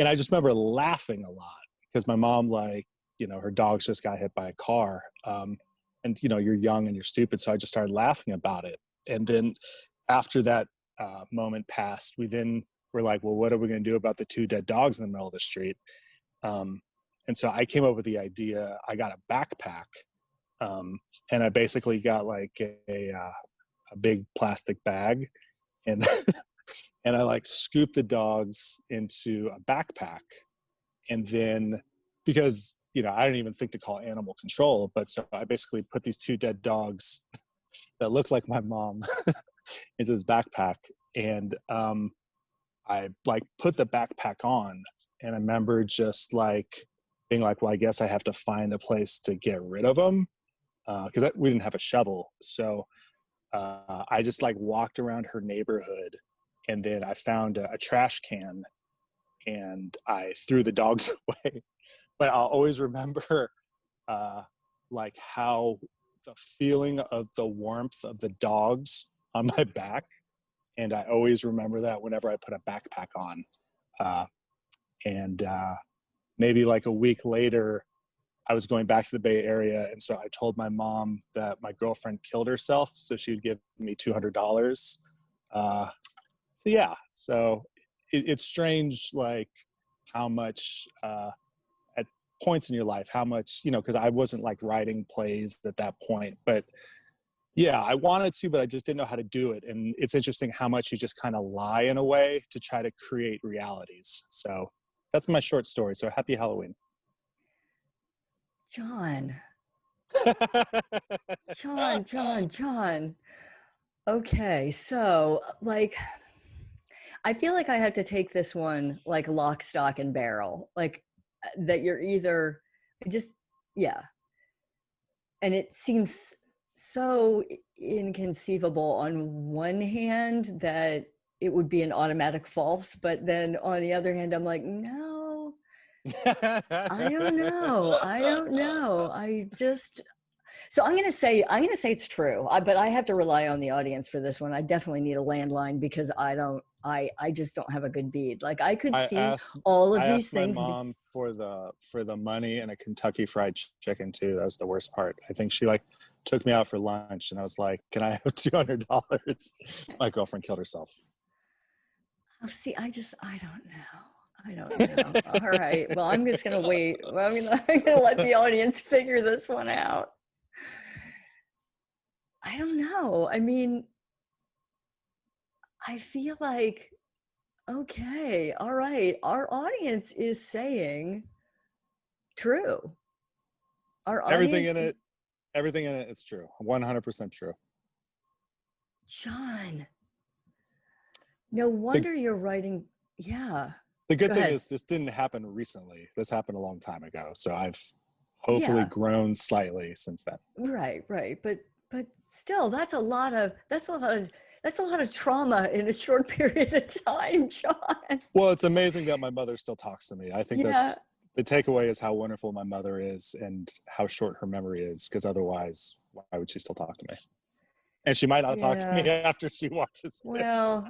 And I just remember laughing a lot because my mom, like, you know, her dogs just got hit by a car. And, you know, you're young and you're stupid. So I just started laughing about it. And then after that moment passed, we then were like, well, what are we going to do about the two dead dogs in the middle of the street? And so I came up with the idea. I got a backpack, and I basically got like a big plastic bag, and and I like scooped the dogs into a backpack. And then, because, you know, I didn't even think to call animal control, but so I basically put these two dead dogs that looked like my mom into this backpack. And I like put the backpack on, and I remember just like being like, well, I guess I have to find a place to get rid of them, because we didn't have a shovel. So I just like walked around her neighborhood, and then I found a trash can, and I threw the dogs away. But I'll always remember like how the feeling of the warmth of the dogs on my back. And I always remember that whenever I put a backpack on. And maybe like a week later, I was going back to the Bay Area. And so I told my mom that my girlfriend killed herself, so she would give me $200. So yeah, so it's strange, like how much at points in your life, how much, you know, because I wasn't like writing plays at that point, but yeah, I wanted to, but I just didn't know how to do it. And it's interesting how much you just kind of lie in a way to try to create realities. So that's my short story. So happy Halloween. John. John. Okay, so like, I feel like I had to take this one like lock, stock, and barrel, like that you're either just, yeah. And it seems so inconceivable on one hand that it would be an automatic false, but then on the other hand, I'm like, no, I don't know. So I'm gonna say it's true, but I have to rely on the audience for this one. I definitely need a landline because I just don't have a good bead. Like I could see all of these things. I asked my mom for the money and a Kentucky Fried Chicken too. That was the worst part. I think she like took me out for lunch, and I was like, "Can I have $200?" My girlfriend killed herself. Oh, see, I don't know. All right. Well, I'm just gonna wait. Well, I'm gonna let the audience figure this one out. I don't know. I mean, I feel like, okay, all right. Our audience is saying true. Everything in it is true. 100% true. John, no wonder you're writing. Yeah. The good thing is this didn't happen recently. This happened a long time ago. So I've hopefully grown slightly since then. Right. But still, that's a lot of trauma in a short period of time, John. Well, it's amazing that my mother still talks to me. I think that's the takeaway, is how wonderful my mother is and how short her memory is, because otherwise, why would she still talk to me? And she might not talk to me after she watches this. Well,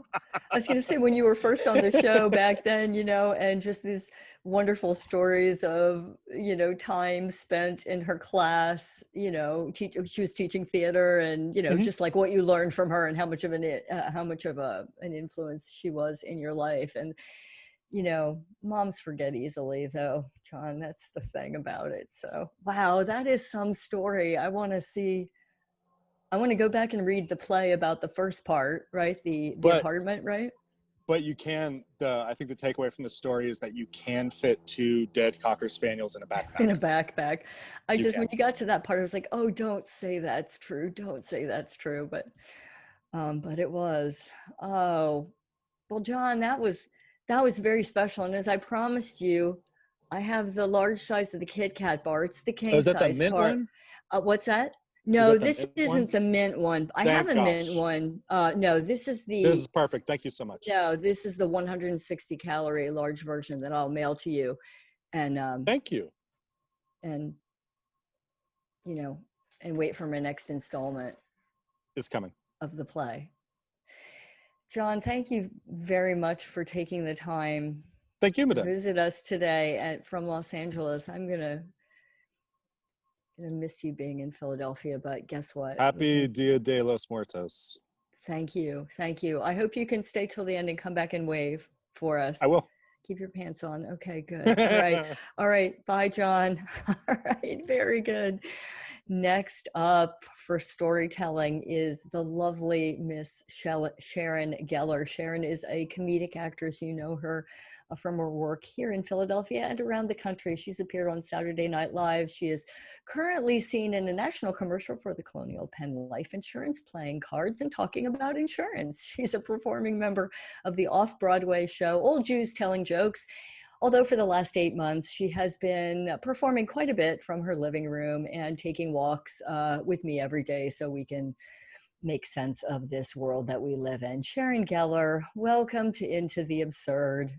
I was going to say, when you were first on the show back then, you know, and just these wonderful stories of, you know, time spent in her class, you know, she was teaching theater, and, you know, just like what you learned from her and how much of an influence she was in your life. And you know, moms forget easily though, John, that's the thing about it. So, wow, that is some story. I want to go back and read the play about the first part, right? The But apartment, right? you can, I think the takeaway from the story is that you can fit 2 dead Cocker Spaniels in a backpack. In a backpack. You When can. you got to that part, I was like, oh, don't say that's true. Don't say that's true. But it was. Oh, well, John, that was very special. And as I promised you, I have the large size of the Kit Kat bar. It's the Oh, king is that the size mint car. one? What's that? Is No, that the this mint isn't one? the mint one. I have Thank a mint gosh. one. No, this is This the is perfect. Thank you so much. no, this is the 160 calorie large version that I'll mail to you. And Thank you. and you know, and wait for my next installment It's coming. of the play. John, thank you very much for taking the time Thank you, to madam. visit us today from Los Angeles. I'm gonna miss you being in Philadelphia, but guess what? Happy Dia de los Muertos. Thank you. Thank you. I hope you can stay till the end and come back and wave for us. I will. Keep your pants on. Okay, good. All right. All right. Bye, John. All right. Very good. Next up for storytelling is the lovely Miss Sharon Geller. Sharon is a comedic actress. You know her from her work here in Philadelphia and around the country. She's appeared on Saturday Night Live. She is currently seen in a national commercial for the Colonial Penn Life Insurance, playing cards and talking about insurance. She's a performing member of the off-Broadway show Old Jews Telling Jokes. Although for the last 8 months, she has been performing quite a bit from her living room and taking walks with me every day so we can make sense of this world that we live in. Sharon Geller, welcome to Into the Absurd.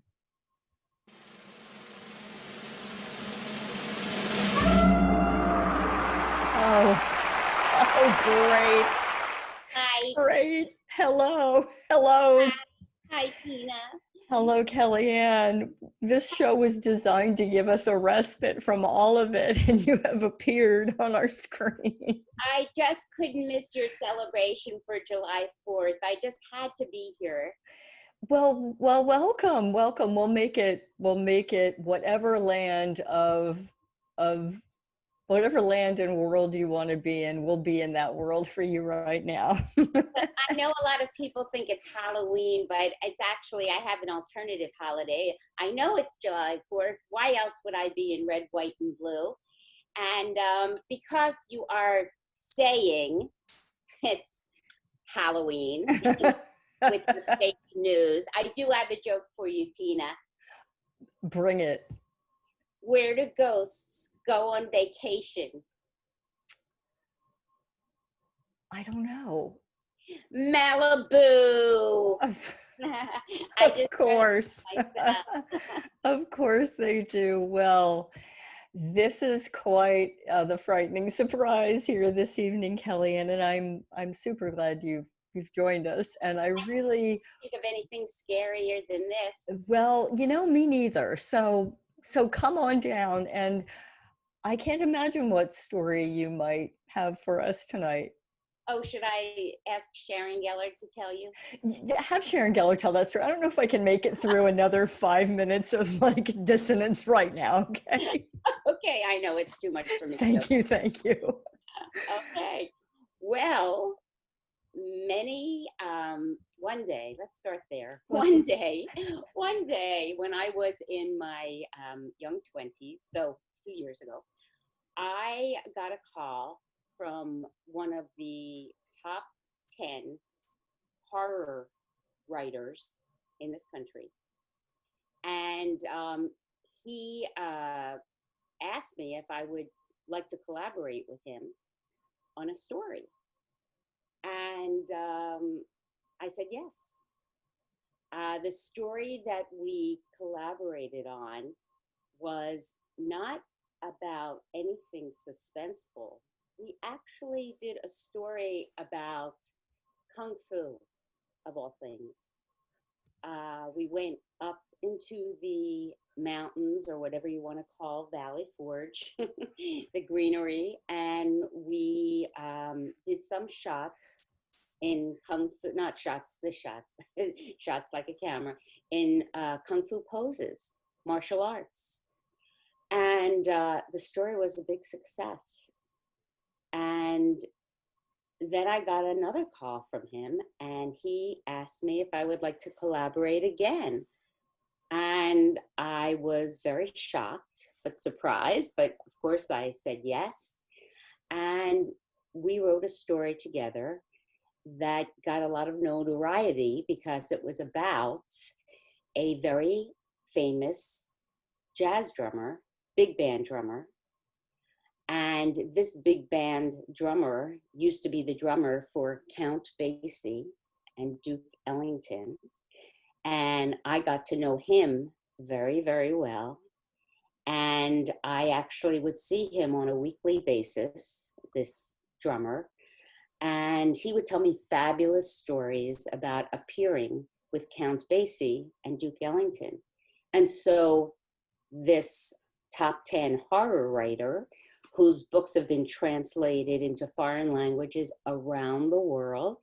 Oh, great. Hi. Great. Hello. Hello. Hi, Tina. Hello, Kellyanne. This show was designed to give us a respite from all of it, and you have appeared on our screen. I just couldn't miss your celebration for July 4th. I just had to be here. Well, welcome. We'll make it whatever land whatever land and world you want to be in. We'll be in that world for you right now. I know a lot of people think it's Halloween, but it's actually, I have an alternative holiday. I know it's July 4th. Why else would I be in red, white, and blue? And because you are saying it's Halloween with your fake news, I do have a joke for you, Tina. Bring it. Where do ghosts go on vacation? I don't know. Malibu. Of course. Of course they do. Well, this is quite the frightening surprise here this evening, Kellyanne, and I'm super glad you've joined us. And I really think of anything scarier than this. Well, me neither. So come on down, and I can't imagine what story you might have for us tonight. Oh, should I ask Sharon Geller to tell you? Have Sharon Geller tell that story. I don't know if I can make it through another 5 minutes of dissonance right now. Okay. Okay, I know it's too much for me. Thank you. Okay. Well, one day, let's start there. One day when I was in my young 20s, so 2 years ago, I got a call from one of the top 10 horror writers in this country. And he asked me if I would like to collaborate with him on a story. And I said yes. The story that we collaborated on was not about anything suspenseful. We actually did a story about Kung Fu, of all things. We went up into the mountains, or whatever you want to call Valley Forge, the greenery, and we did some shots in Kung Fu, not shots, shots like a camera, in Kung Fu poses, martial arts. And the story was a big success. And then I got another call from him, and he asked me if I would like to collaborate again. And I was very shocked, but surprised. But of course, I said yes. And we wrote a story together that got a lot of notoriety because it was about a very famous jazz drummer, big band drummer. And this big band drummer used to be the drummer for Count Basie and Duke Ellington. And I got to know him very, very well. And I actually would see him on a weekly basis, this drummer. And he would tell me fabulous stories about appearing with Count Basie and Duke Ellington. And so this top 10 horror writer, whose books have been translated into foreign languages around the world,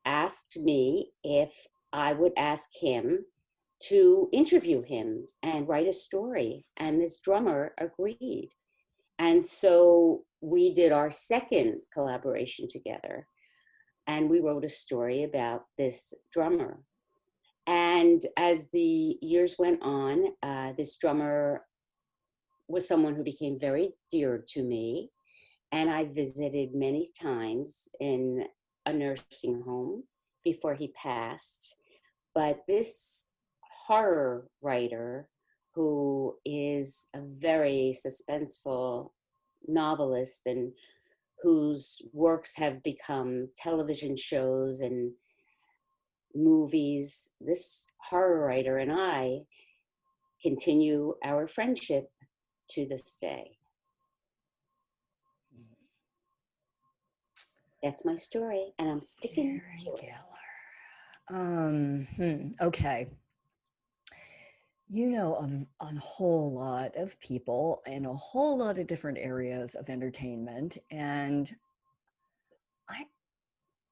asked me if I would ask him to interview him and write a story. And this drummer agreed. And so we did our second collaboration together. And we wrote a story about this drummer. And as the years went on, this drummer was someone who became very dear to me. And I visited many times in a nursing home before he passed. But this horror writer, who is a very suspenseful novelist and whose works have become television shows and movies, this horror writer and I continue our friendship to this day. That's my story, and I'm sticking to it. Okay. You know a whole lot of people in a whole lot of different areas of entertainment, and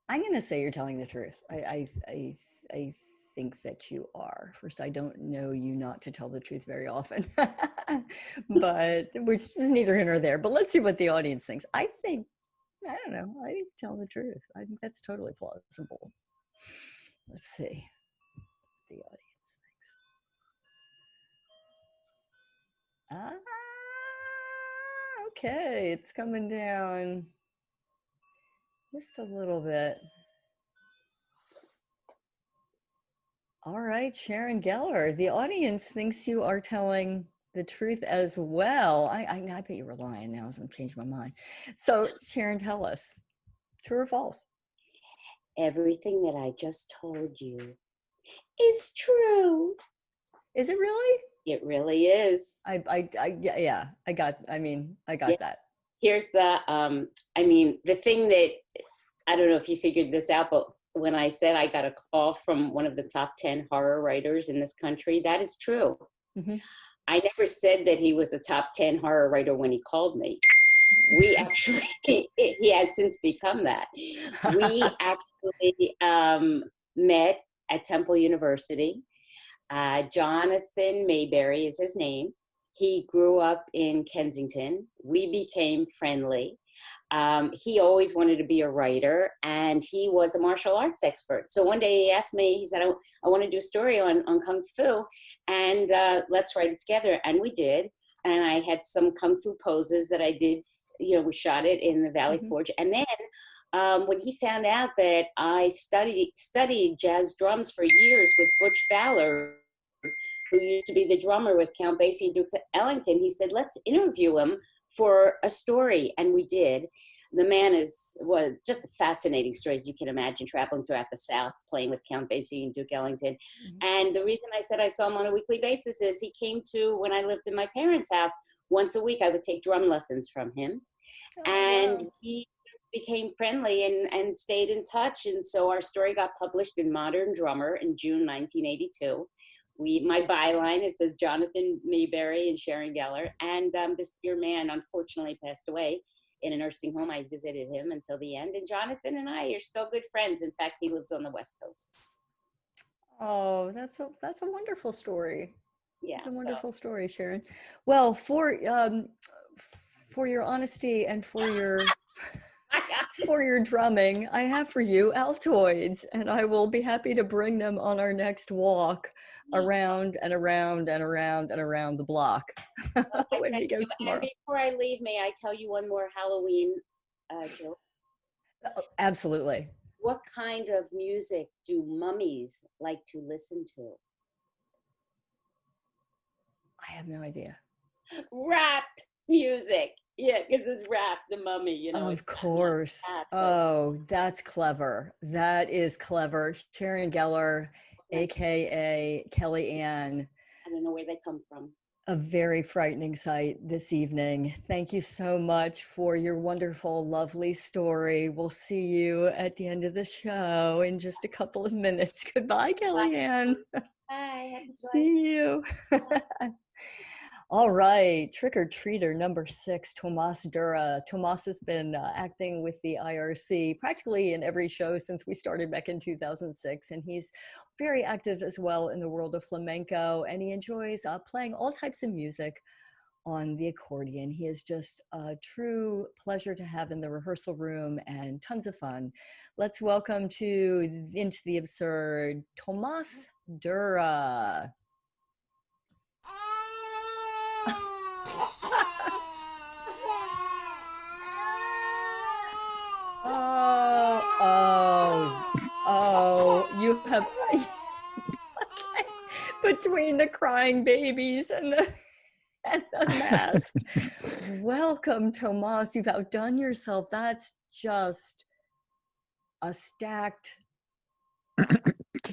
I'm going to say you're telling the truth. I think that you are. First, I don't know you not to tell the truth very often, but which is neither here nor there. But let's see what the audience thinks. I think you tell the truth. I think that's totally plausible. Let's see what the audience thinks. Okay, it's coming down just a little bit. All right, Sharon Geller, the audience thinks you are telling the truth as well. I bet you were lying now, so I'm changing my mind. So Sharon, tell us, true or false? Everything that I just told you is true. Is it really? It really is. I got that. Here's the, the thing that, I don't know if you figured this out, but when I said I got a call from one of the top 10 horror writers in this country, that is true. Mm-hmm. I never said that he was a top 10 horror writer when he called me. We actually, he has since become that. We actually met at Temple University. Jonathan Mayberry is his name. He grew up in Kensington. We became friendly. He always wanted to be a writer, and he was a martial arts expert. So one day he asked me, he said, I want to do a story on Kung Fu, and let's write it together. And we did. And I had some Kung Fu poses that I did. We shot it in the Valley Forge. And then when he found out that I studied jazz drums for years with Butch Ballard, who used to be the drummer with Count Basie and Duke Ellington, he said, let's interview him for a story. And we did. The man was just a fascinating story, as you can imagine, traveling throughout the South, playing with Count Basie and Duke Ellington. Mm-hmm. And the reason I said I saw him on a weekly basis is he came to, when I lived in my parents' house, once a week I would take drum lessons from him. Wow. We became friendly and stayed in touch. And so our story got published in Modern Drummer in June 1982. My byline, it says Jonathan Mayberry and Sharon Geller. And this dear man unfortunately passed away in a nursing home. I visited him until the end, and Jonathan and I are still good friends. In fact, he lives on the West Coast. Oh, that's a wonderful story. Yeah, It's a wonderful story, Sharon. Well, for your honesty and for your drumming, I have for you Altoids, and I will be happy to bring them on our next walk around and around and around and around the block when we go tomorrow. And before I leave, may I tell you one more Halloween joke? Absolutely. What kind of music do mummies like to listen to? I have no idea. Rap music. Yeah, because it's rap, the mummy, you know. Of course. Oh, that's clever. That is clever. Sharon Geller, AKA Kelly Ann. I don't know where they come from. A very frightening sight this evening. Thank you so much for your wonderful, lovely story. We'll see you at the end of the show in just a couple of minutes. Goodbye, Kelly Ann. Bye. See you. All right, trick-or-treater number 6, Tomas Dura. Tomas has been acting with the IRC practically in every show since we started back in 2006, and he's very active as well in the world of flamenco, and he enjoys playing all types of music on the accordion. He is just a true pleasure to have in the rehearsal room and tons of fun. Let's welcome to Into the Absurd, Tomas Dura. Oh, you have between the crying babies and the mask. Welcome, Tomas. You've outdone yourself. That's just a stacked,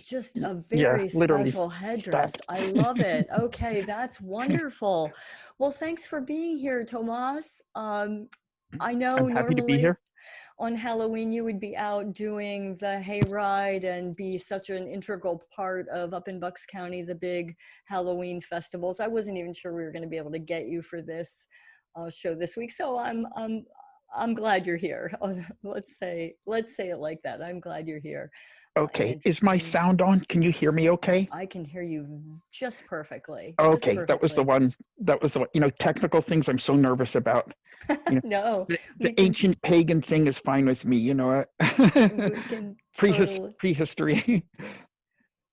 just a very special headdress. Stacked. I love it. Okay, that's wonderful. Well, thanks for being here, Tomas. I know I'm happy to be normally here. on Halloween you would be out doing the hayride and be such an integral part of up in Bucks County, the big Halloween festivals. I wasn't even sure we were going to be able to get you for this show this week, so I'm glad you're here. Let's say it like that. I'm glad you're here. Okay, is my sound on? Can you hear me okay? I can hear you just perfectly. Okay, that was the one. You know, technical things I'm so nervous about. You know, No, the ancient pagan thing is fine with me, you know. Prehistory.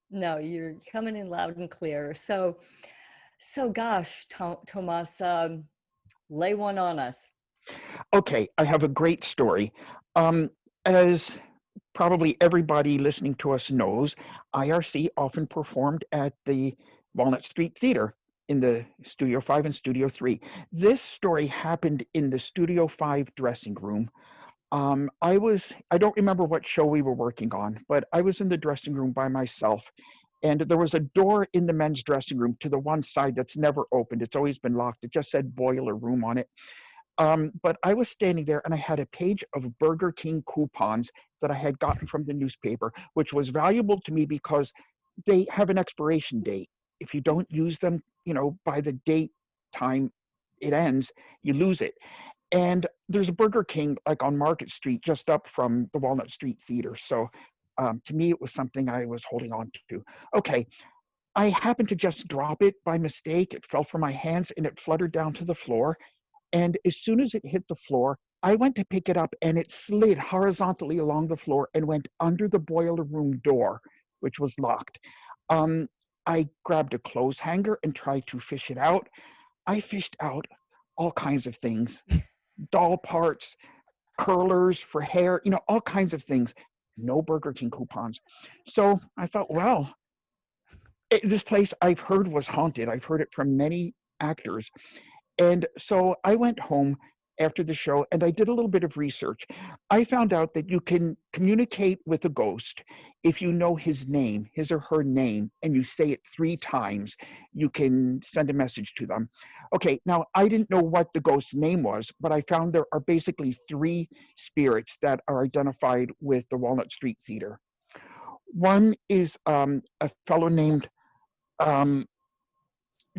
No, you're coming in loud and clear. So gosh, Tomas, lay one on us. Okay, I have a great story. As probably everybody listening to us knows, IRC often performed at the Walnut Street Theater in the Studio 5 and Studio 3. This story happened in the Studio 5 dressing room. I don't remember what show we were working on, but I was in the dressing room by myself. And there was a door in the men's dressing room to the one side that's never opened. It's always been locked. It just said boiler room on it. But I was standing there and I had a page of Burger King coupons that I had gotten from the newspaper, which was valuable to me because they have an expiration date. If you don't use them, you know, by the date time it ends, you lose it. And there's a Burger King like on Market Street, just up from the Walnut Street Theater. So to me, it was something I was holding on to. Okay, I happened to just drop it by mistake. It fell from my hands and it fluttered down to the floor. And as soon as it hit the floor, I went to pick it up and it slid horizontally along the floor and went under the boiler room door, which was locked. I grabbed a clothes hanger and tried to fish it out. I fished out all kinds of things, doll parts, curlers for hair, you know, all kinds of things. No Burger King coupons. So I thought, well, this place I've heard was haunted. I've heard it from many actors. And so I went home after the show and I did a little bit of research. I found out that you can communicate with a ghost if you know his name, his or her name, and you say it 3 times, you can send a message to them. Okay, now I didn't know what the ghost's name was, but I found there are basically 3 spirits that are identified with the Walnut Street Theater. One is a fellow named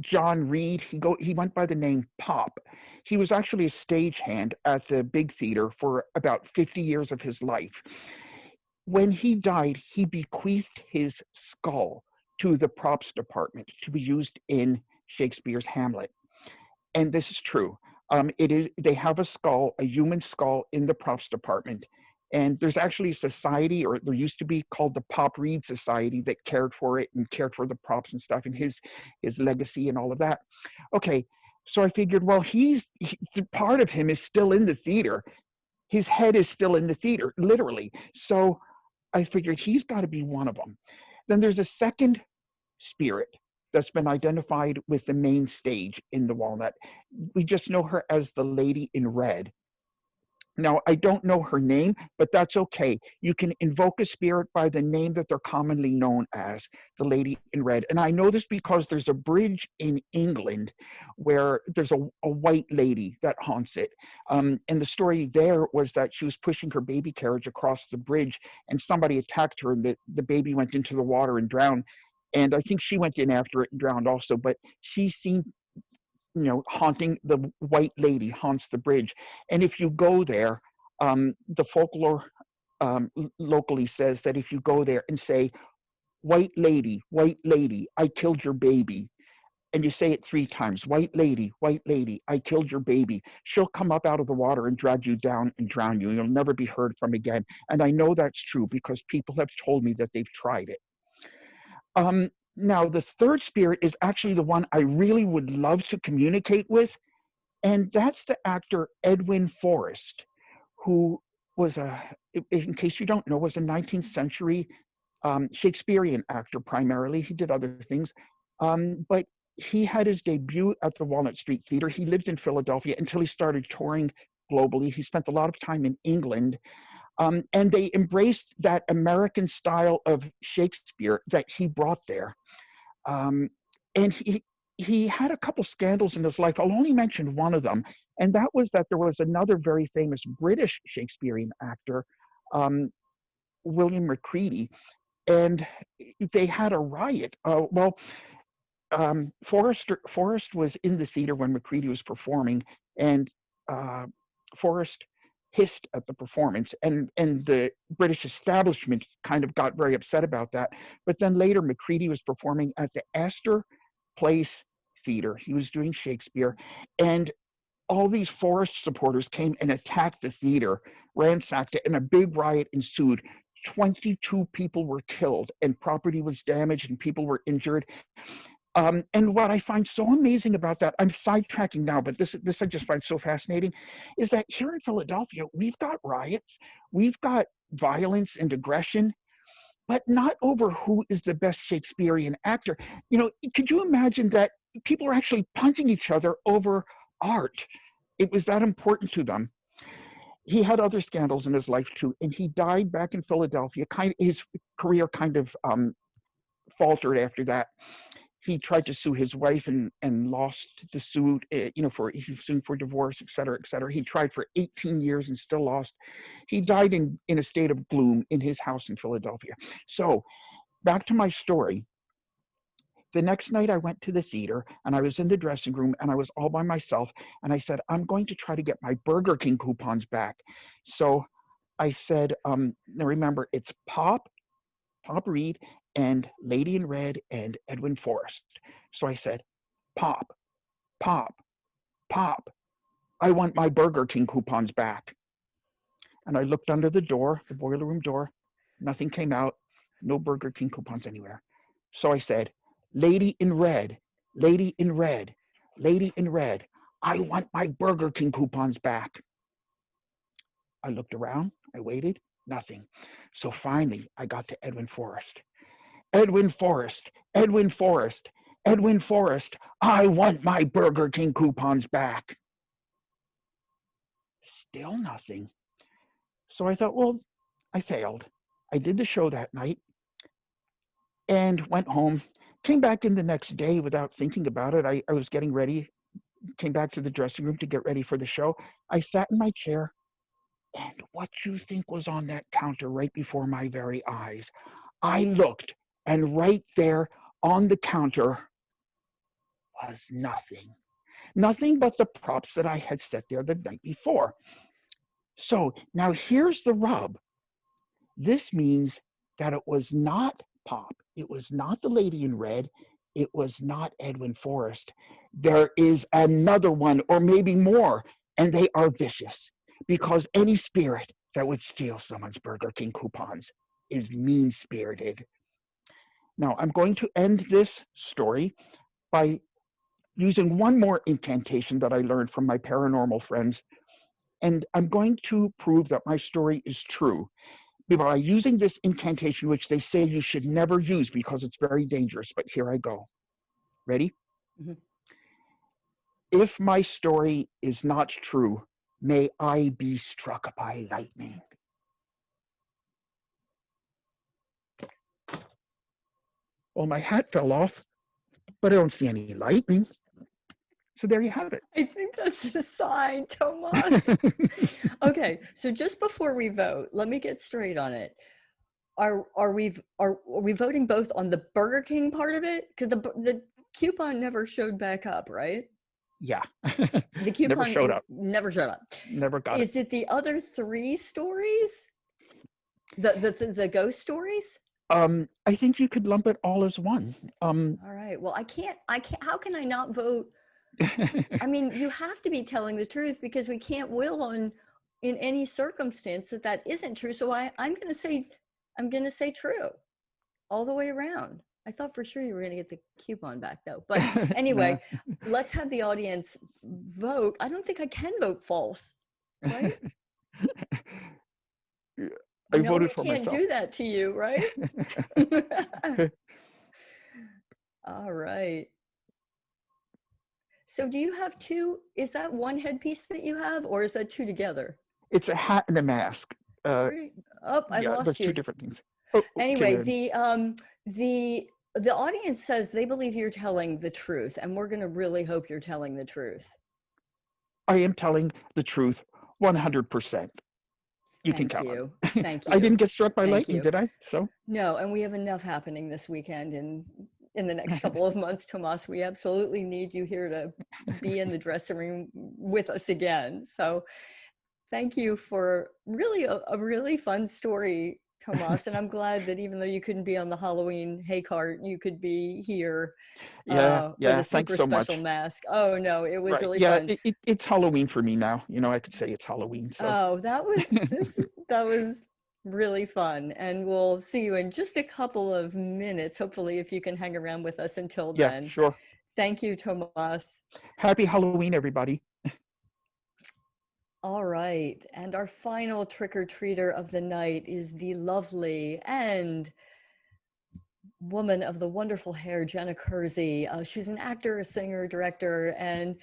John Reed. He went by the name Pop. He was actually a stagehand at the Big Theater for about 50 years of his life. When he died, he bequeathed his skull to the props department to be used in Shakespeare's Hamlet. And this is true. They have a skull, a human skull, in the props department. And there's actually a society, or there used to be, called the Pop Reed Society, that cared for it and cared for the props and stuff, and his legacy and all of that. Okay, so I figured, well, part of him is still in the theater. His head is still in the theater, literally. So I figured he's got to be one of them. Then there's a second spirit that's been identified with the main stage in the Walnut. We just know her as the Lady in Red. Now, I don't know her name, but that's okay. You can invoke a spirit by the name that they're commonly known as, the Lady in Red. And I know this because there's a bridge in England where there's a white lady that haunts it. And the story there was that she was pushing her baby carriage across the bridge, and somebody attacked her, and the baby went into the water and drowned. And I think she went in after it and drowned also, but she seen, haunting, the white lady haunts the bridge. And if you go there, the folklore locally says that if you go there and say, white lady, I killed your baby, and you say it 3 times, white lady, I killed your baby, she'll come up out of the water and drag you down and drown you. You'll never be heard from again. And I know that's true because people have told me that they've tried it. Now, the third spirit is actually the one I really would love to communicate with, and that's the actor Edwin Forrest, who was in case you don't know, was a 19th century Shakespearean actor primarily. He did other things, but he had his debut at the Walnut Street Theater. He lived in Philadelphia until he started touring globally. He spent a lot of time in England. And they embraced that American style of Shakespeare that he brought there. And he had a couple scandals in his life. I'll only mention one of them, and that was that there was another very famous British Shakespearean actor, William Macready, and they had a riot. Forrest was in the theater when Macready was performing, and Forrest hissed at the performance, and the British establishment kind of got very upset about that. But then later, Macready was performing at the Astor Place Theater. He was doing Shakespeare, and all these Forrest supporters came and attacked the theater, ransacked it, and a big riot ensued. 22 people were killed, and property was damaged, and people were injured. And what I find so amazing about that, I'm sidetracking now, but this I just find so fascinating, is that here in Philadelphia, we've got riots, we've got violence and aggression, but not over who is the best Shakespearean actor. Could you imagine that people are actually punching each other over art? It was that important to them. He had other scandals in his life too, and he died back in Philadelphia. His career kind of faltered after that. He tried to sue his wife and lost the suit, he sued for divorce, et cetera, et cetera. He tried for 18 years and still lost. He died in a state of gloom in his house in Philadelphia. So back to my story. The next night I went to the theater and I was in the dressing room and I was all by myself, and I said, I'm going to try to get my Burger King coupons back. So I said, now remember, it's Pop Reed and Lady in Red and Edwin Forrest. So I said, Pop, I want my Burger King coupons back. And I looked under the door, the boiler room door. Nothing came out. No Burger King coupons anywhere. So I said, Lady in Red, I want my Burger King coupons back. I looked around. I waited. Nothing. So finally, I got to Edwin Forrest. Edwin Forrest, I want my Burger King coupons back. Still nothing. So I thought, well, I failed. I did the show that night and went home. Came back in the next day without thinking about it. I was getting ready, came back to the dressing room to get ready for the show. I sat in my chair, and what you think was on that counter right before my very eyes? I looked, and right there on the counter was nothing. Nothing but the props that I had set there the night before. So now here's the rub. This means that it was not Pop. It was not the lady in red. It was not Edwin Forrest. There is another one, or maybe more, and they are vicious, because any spirit that would steal someone's Burger King coupons is mean-spirited. Now, I'm going to end this story by using one more incantation that I learned from my paranormal friends, and I'm going to prove that my story is true by using this incantation, which they say you should never use because it's very dangerous, but here I go. Ready? Mm-hmm. If my story is not true, may I be struck by lightning. Well, my hat fell off, but I don't see any lightning. So there you have it. I think that's a sign, Tomas. Okay, so just before we vote, let me get straight on it. Are we voting both on the Burger King part of it? Because the coupon never showed back up, right? Yeah. The coupon never showed up. Never showed up. Never got it. Is it the other three stories? The ghost stories? I think you could lump it all as one. All right. Well, I can't. How can I not vote? I mean, you have to be telling the truth, because we can't will on in any circumstance that isn't true. So I'm going to say true all the way around. I thought for sure you were going to get the coupon back though. But anyway, let's have the audience vote. I don't think I can vote false, right? I voted for myself. Can't do that to you, right? All right. So do you have two? Is that one headpiece that you have, or is that two together? It's a hat and a mask. I lost there's you. Two different things. Oh, anyway, okay. the audience says they believe you're telling the truth, and we're going to really hope you're telling the truth. I am telling the truth 100%. You can count on it. Thank you. I didn't get struck by lightning, did I? So no, and we have enough happening this weekend in the next couple of months, Tomas. We absolutely need you here to be in the dressing room with us again. So thank you for really a really fun story, Tomas. And I'm glad that even though you couldn't be on the Halloween hay cart, you could be here with a super special mask. Oh no, it was really fun. It's Halloween for me now. You know, I could say it's Halloween. So. Oh, that was really fun. And we'll see you in just a couple of minutes, hopefully, if you can hang around with us until then. Yeah, sure. Thank you, Tomas. Happy Halloween, everybody. All right. And our final trick-or-treater of the night is the lovely and woman of the wonderful hair, Jenna Kersey. She's an actor, a singer, director, and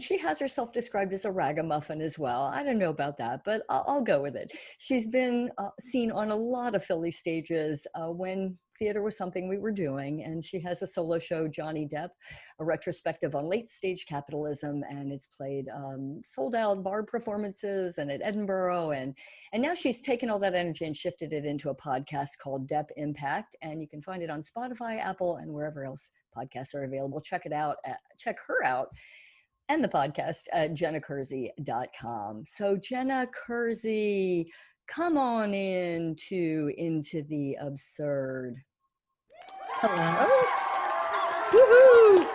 she has herself described as a ragamuffin as well. I don't know about that, but I'll go with it. She's been seen on a lot of Philly stages when theater was something we were doing, and she has a solo show, Johnny Depp, a retrospective on late stage capitalism, and it's played sold out bar performances and at Edinburgh, and now she's taken all that energy and shifted it into a podcast called Depp Impact, and you can find it on Spotify, Apple, and wherever else podcasts are available. Check it out. Check her out and the podcast at jennakersey.com. So Jenna Kersey, come on into the absurd. Hello. Woohoo!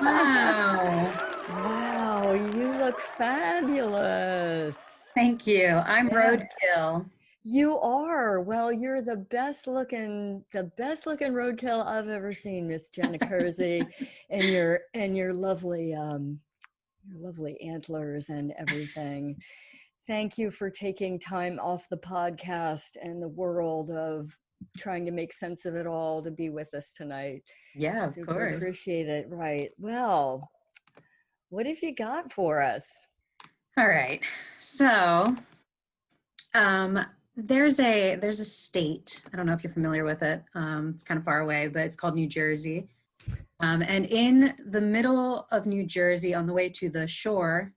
Wow. Wow, you look fabulous. Thank you. I'm roadkill. You are. Well, you're the best looking roadkill I've ever seen, Miss Jenna Kersey, and your lovely antlers and everything. Thank you for taking time off the podcast and the world of trying to make sense of it all to be with us tonight. Yeah, Super of course. Appreciate it. Right. Well, what have you got for us? All right. So, there's a state. I don't know if you're familiar with it. It's kind of far away, but it's called New Jersey. And in the middle of New Jersey, on the way to the shore,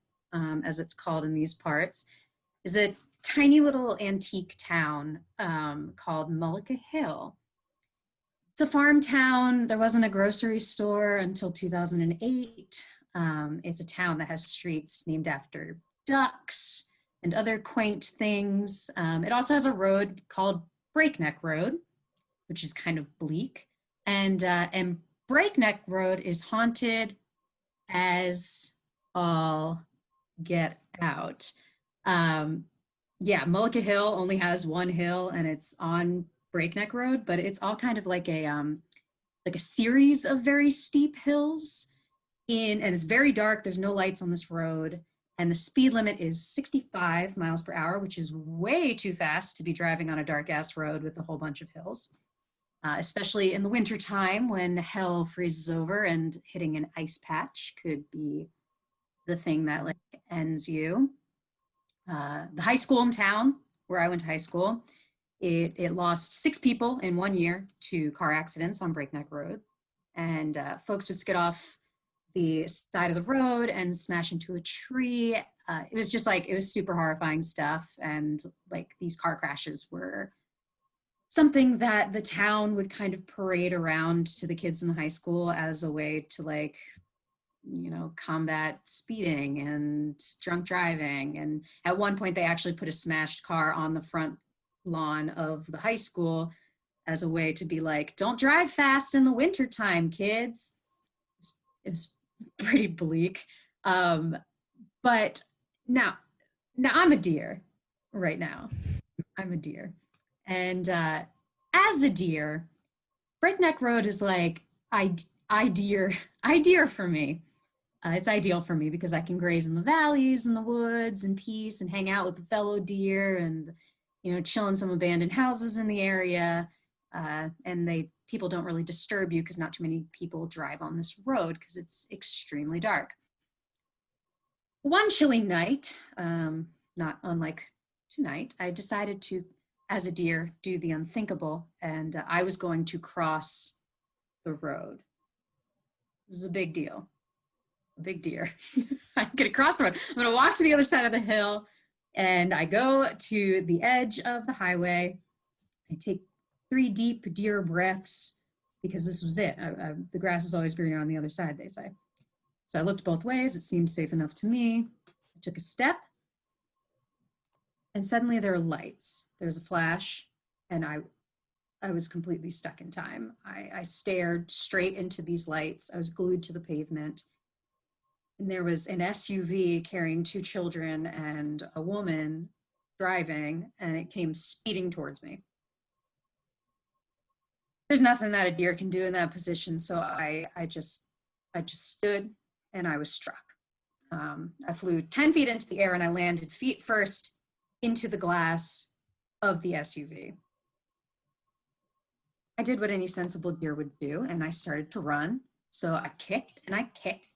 as it's called in these parts, is a tiny little antique town called Mullica Hill. It's a farm town. There wasn't a grocery store until 2008. It's a town that has streets named after ducks and other quaint things. It also has a road called Breakneck Road, which is kind of bleak. And Breakneck Road is haunted as all get out. Yeah, Mullica Hill only has one hill and it's on Breakneck Road, but it's all kind of like a series of very steep hills and it's very dark. There's no lights on this road. And the speed limit is 65 miles per hour, which is way too fast to be driving on a dark ass road with a whole bunch of hills, especially in the winter time when hell freezes over and hitting an ice patch could be the thing that like ends you. The high school in town where I went to high school, it lost 6 people in 1 year to car accidents on Breakneck Road. And folks would skid off the side of the road and smash into a tree. It was just like, it was super horrifying stuff. And like these car crashes were something that the town would kind of parade around to the kids in the high school as a way to like, you know, combat speeding and drunk driving. And at one point they actually put a smashed car on the front lawn of the high school as a way to be like, don't drive fast in the wintertime, kids. It was pretty bleak. But now I'm a deer right now. I'm a deer. And as a deer, Breakneck Road is like ideal for me. It's ideal for me because I can graze in the valleys and the woods in peace and hang out with the fellow deer and, you know, chill in some abandoned houses in the area. And people don't really disturb you because not too many people drive on this road because it's extremely dark. One chilly night, not unlike tonight, I decided to, as a deer, do the unthinkable, and I was going to cross the road. This is a big deal. A big deer. I'm gonna cross the road. I'm gonna walk to the other side of the hill, and I go to the edge of the highway. I take 3 deep deer breaths because this was it. The grass is always greener on the other side, they say. So I looked both ways. It seemed safe enough to me. I took a step and suddenly there are lights. There's a flash and I was completely stuck in time. I stared straight into these lights. I was glued to the pavement. And there was an SUV carrying 2 children and a woman driving, and it came speeding towards me. There's nothing that a deer can do in that position, so I just stood and I was struck. I flew 10 feet into the air and I landed feet first into the glass of the SUV. I did what any sensible deer would do and I started to run. So I kicked and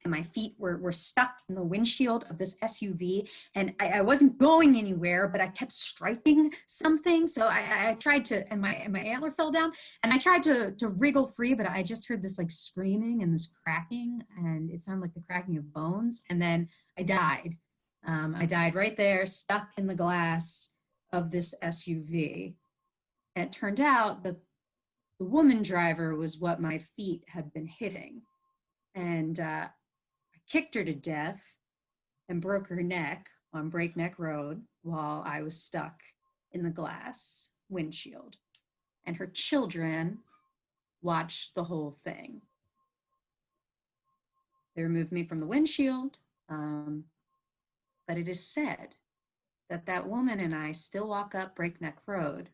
my feet were stuck in the windshield of this SUV and I wasn't going anywhere, but I kept striking something. So I tried to, and my antler fell down and I tried to wriggle free, but I just heard this like screaming and this cracking and it sounded like the cracking of bones. And then I died. I died right there, stuck in the glass of this SUV. And it turned out that the woman driver was what my feet had been hitting. And I kicked her to death and broke her neck on Breakneck Road while I was stuck in the glass windshield. And her children watched the whole thing. They removed me from the windshield, but it is said that that woman and I still walk up Breakneck Road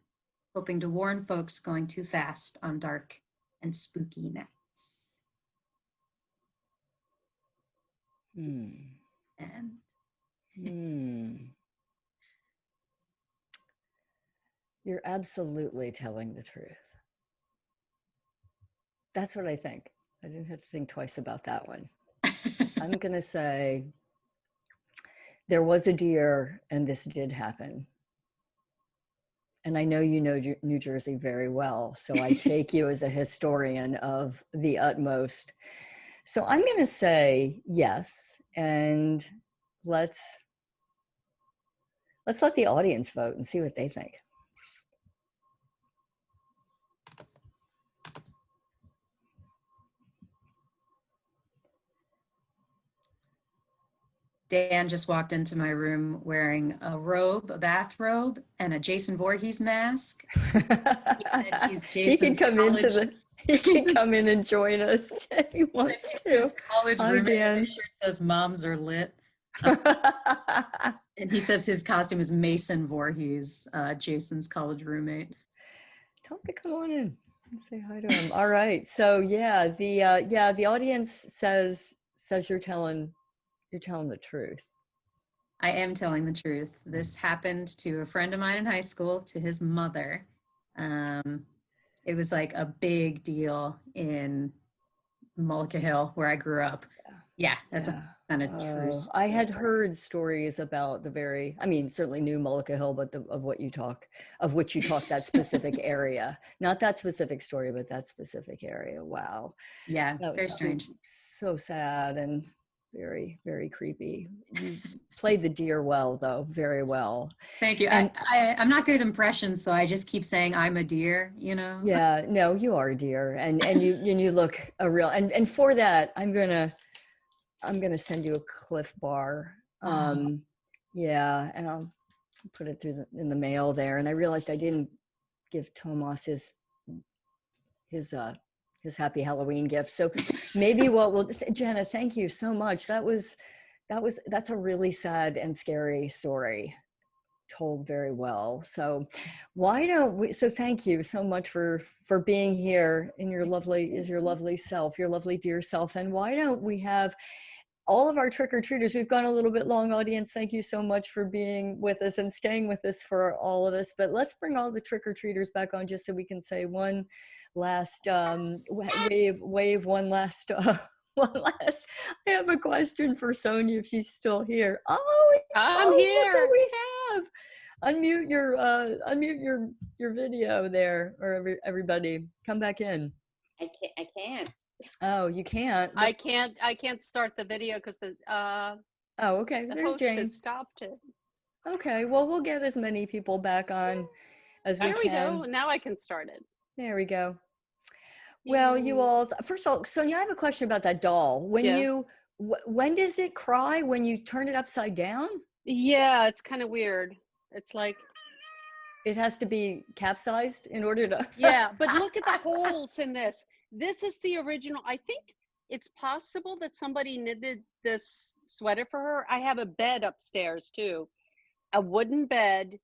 hoping to warn folks going too fast on dark and spooky nights. And You're absolutely telling the truth. That's what I think. I didn't have to think twice about that one. I'm going to say there was a deer and this did happen. And I know you know New Jersey very well, so I take you as a historian of the utmost. So I'm going to say yes, and let's let the audience vote and see what they think. Dan just walked into my room wearing a robe, a bathrobe, and a Jason Voorhees mask. He said he's Jason's he can come in and join us if he wants to. His college Hi, roommate. Dan. His shirt says "Moms are lit," and he says his costume is Mason Voorhees, Jason's college roommate. Tell him to come on in and say hi to him. All right. So yeah, the audience says you're telling the truth. I am telling the truth. This happened to a friend of mine in high school, to his mother. It was like a big deal in Mullica Hill, where I grew up. Yeah, that's a kind of true story. I had heard stories about certainly knew Mullica Hill, but of which you talk, that specific area. Not that specific story, but that specific area. Wow. Yeah, very strange. So sad and very, very creepy. You played the deer well, though, very well. Thank you. And I'm not good at impressions, so I just keep saying I'm a deer, you know? Yeah, no, you are a deer, and you look a real, and for that, I'm gonna send you a Cliff Bar. Yeah, and I'll put it in the mail there. And I realized I didn't give Tomas his happy Halloween gift. So maybe Jenna, thank you so much. That's a really sad and scary story, told very well. So thank you so much for being here in your lovely self, your lovely dear self. And why don't we have all of our trick-or-treaters? We've gone a little bit long, audience. Thank you so much for being with us and staying with us for all of us. But let's bring all the trick-or-treaters back on, just so we can say one last wave one last I have a question for Sonia, if she's still here. I'm here. Look what we have. Unmute your video there, or everybody come back in. I can't. Oh, you can't. I can't start the video because the okay. the There's host Jane. has stopped it. Okay, well, we'll get as many people back on as we can. There we go. Now I can start it. There we go. Well, you all, first of all, Sonia, I have a question about that doll. When does it cry? When you turn it upside down? Yeah, it's kind of weird. It's like it has to be capsized in order to. Yeah, but look at the holes in this. This is the original. I think it's possible that somebody knitted this sweater for her. I have a bed upstairs too, a wooden bed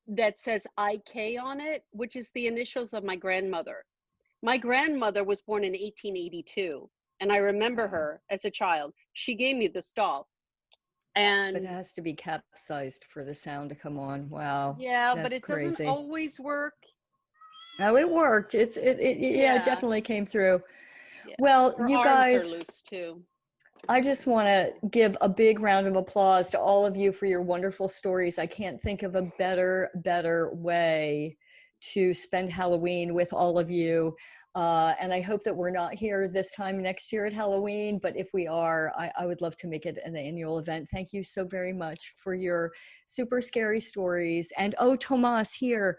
that says IK on it, which is the initials of my grandmother. My grandmother was born in 1882, and I remember her as a child. She gave me this doll. And but it has to be capsized for the sound to come on. Wow. Yeah, but it doesn't always work. No, it worked. It definitely came through. Yeah. Well, her you arms guys are loose too. I just want to give a big round of applause to all of you for your wonderful stories. I can't think of a better way to spend Halloween with all of you. And I hope that we're not here this time next year at Halloween, but if we are, I would love to make it an annual event. Thank you so very much for your super scary stories. And Tomas, here's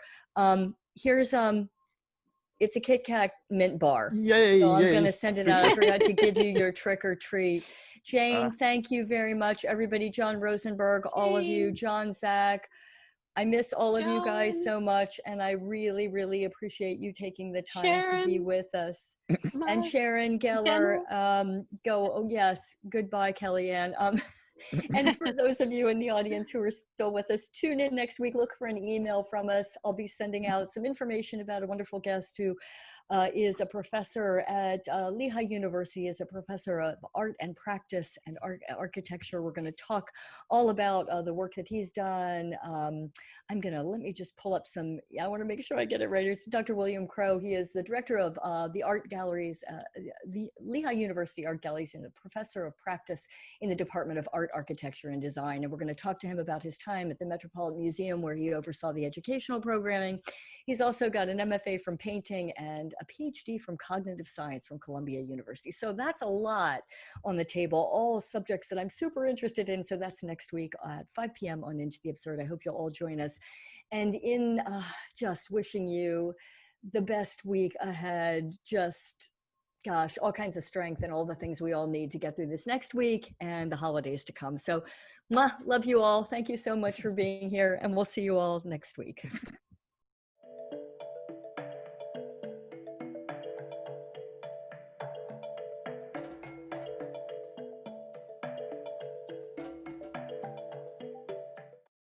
it's a Kit Kat mint bar. Yay! So I'm yay. going to send it out. I forgot to give you your trick or treat. Jane, thank you very much. Everybody, John Rosenberg, all of you, John, Zach. I miss all of you guys so much, and I really, really appreciate you taking the time to be with us. And Sharon Geller, yes, goodbye, Kellyanne. And for those of you in the audience who are still with us, tune in next week. Look for an email from us. I'll be sending out some information about a wonderful guest who is a professor at Lehigh University, is a professor of art and practice and architecture. We're going to talk all about the work that he's done. Let me just pull up I want to make sure I get it right. It's Dr. William Crow. He is the director of the art galleries, the Lehigh University Art Galleries, and a professor of practice in the Department of Art, Architecture, and Design. And we're going to talk to him about his time at the Metropolitan Museum, where he oversaw the educational programming. He's also got an MFA from painting and a PhD from cognitive science from Columbia University. So that's a lot on the table, all subjects that I'm super interested in. So that's next week at 5 p.m. on Into the Absurd. I hope you'll all join us. And in just wishing you the best week ahead, just gosh, all kinds of strength and all the things we all need to get through this next week and the holidays to come. So, love you all. Thank you so much for being here, and we'll see you all next week.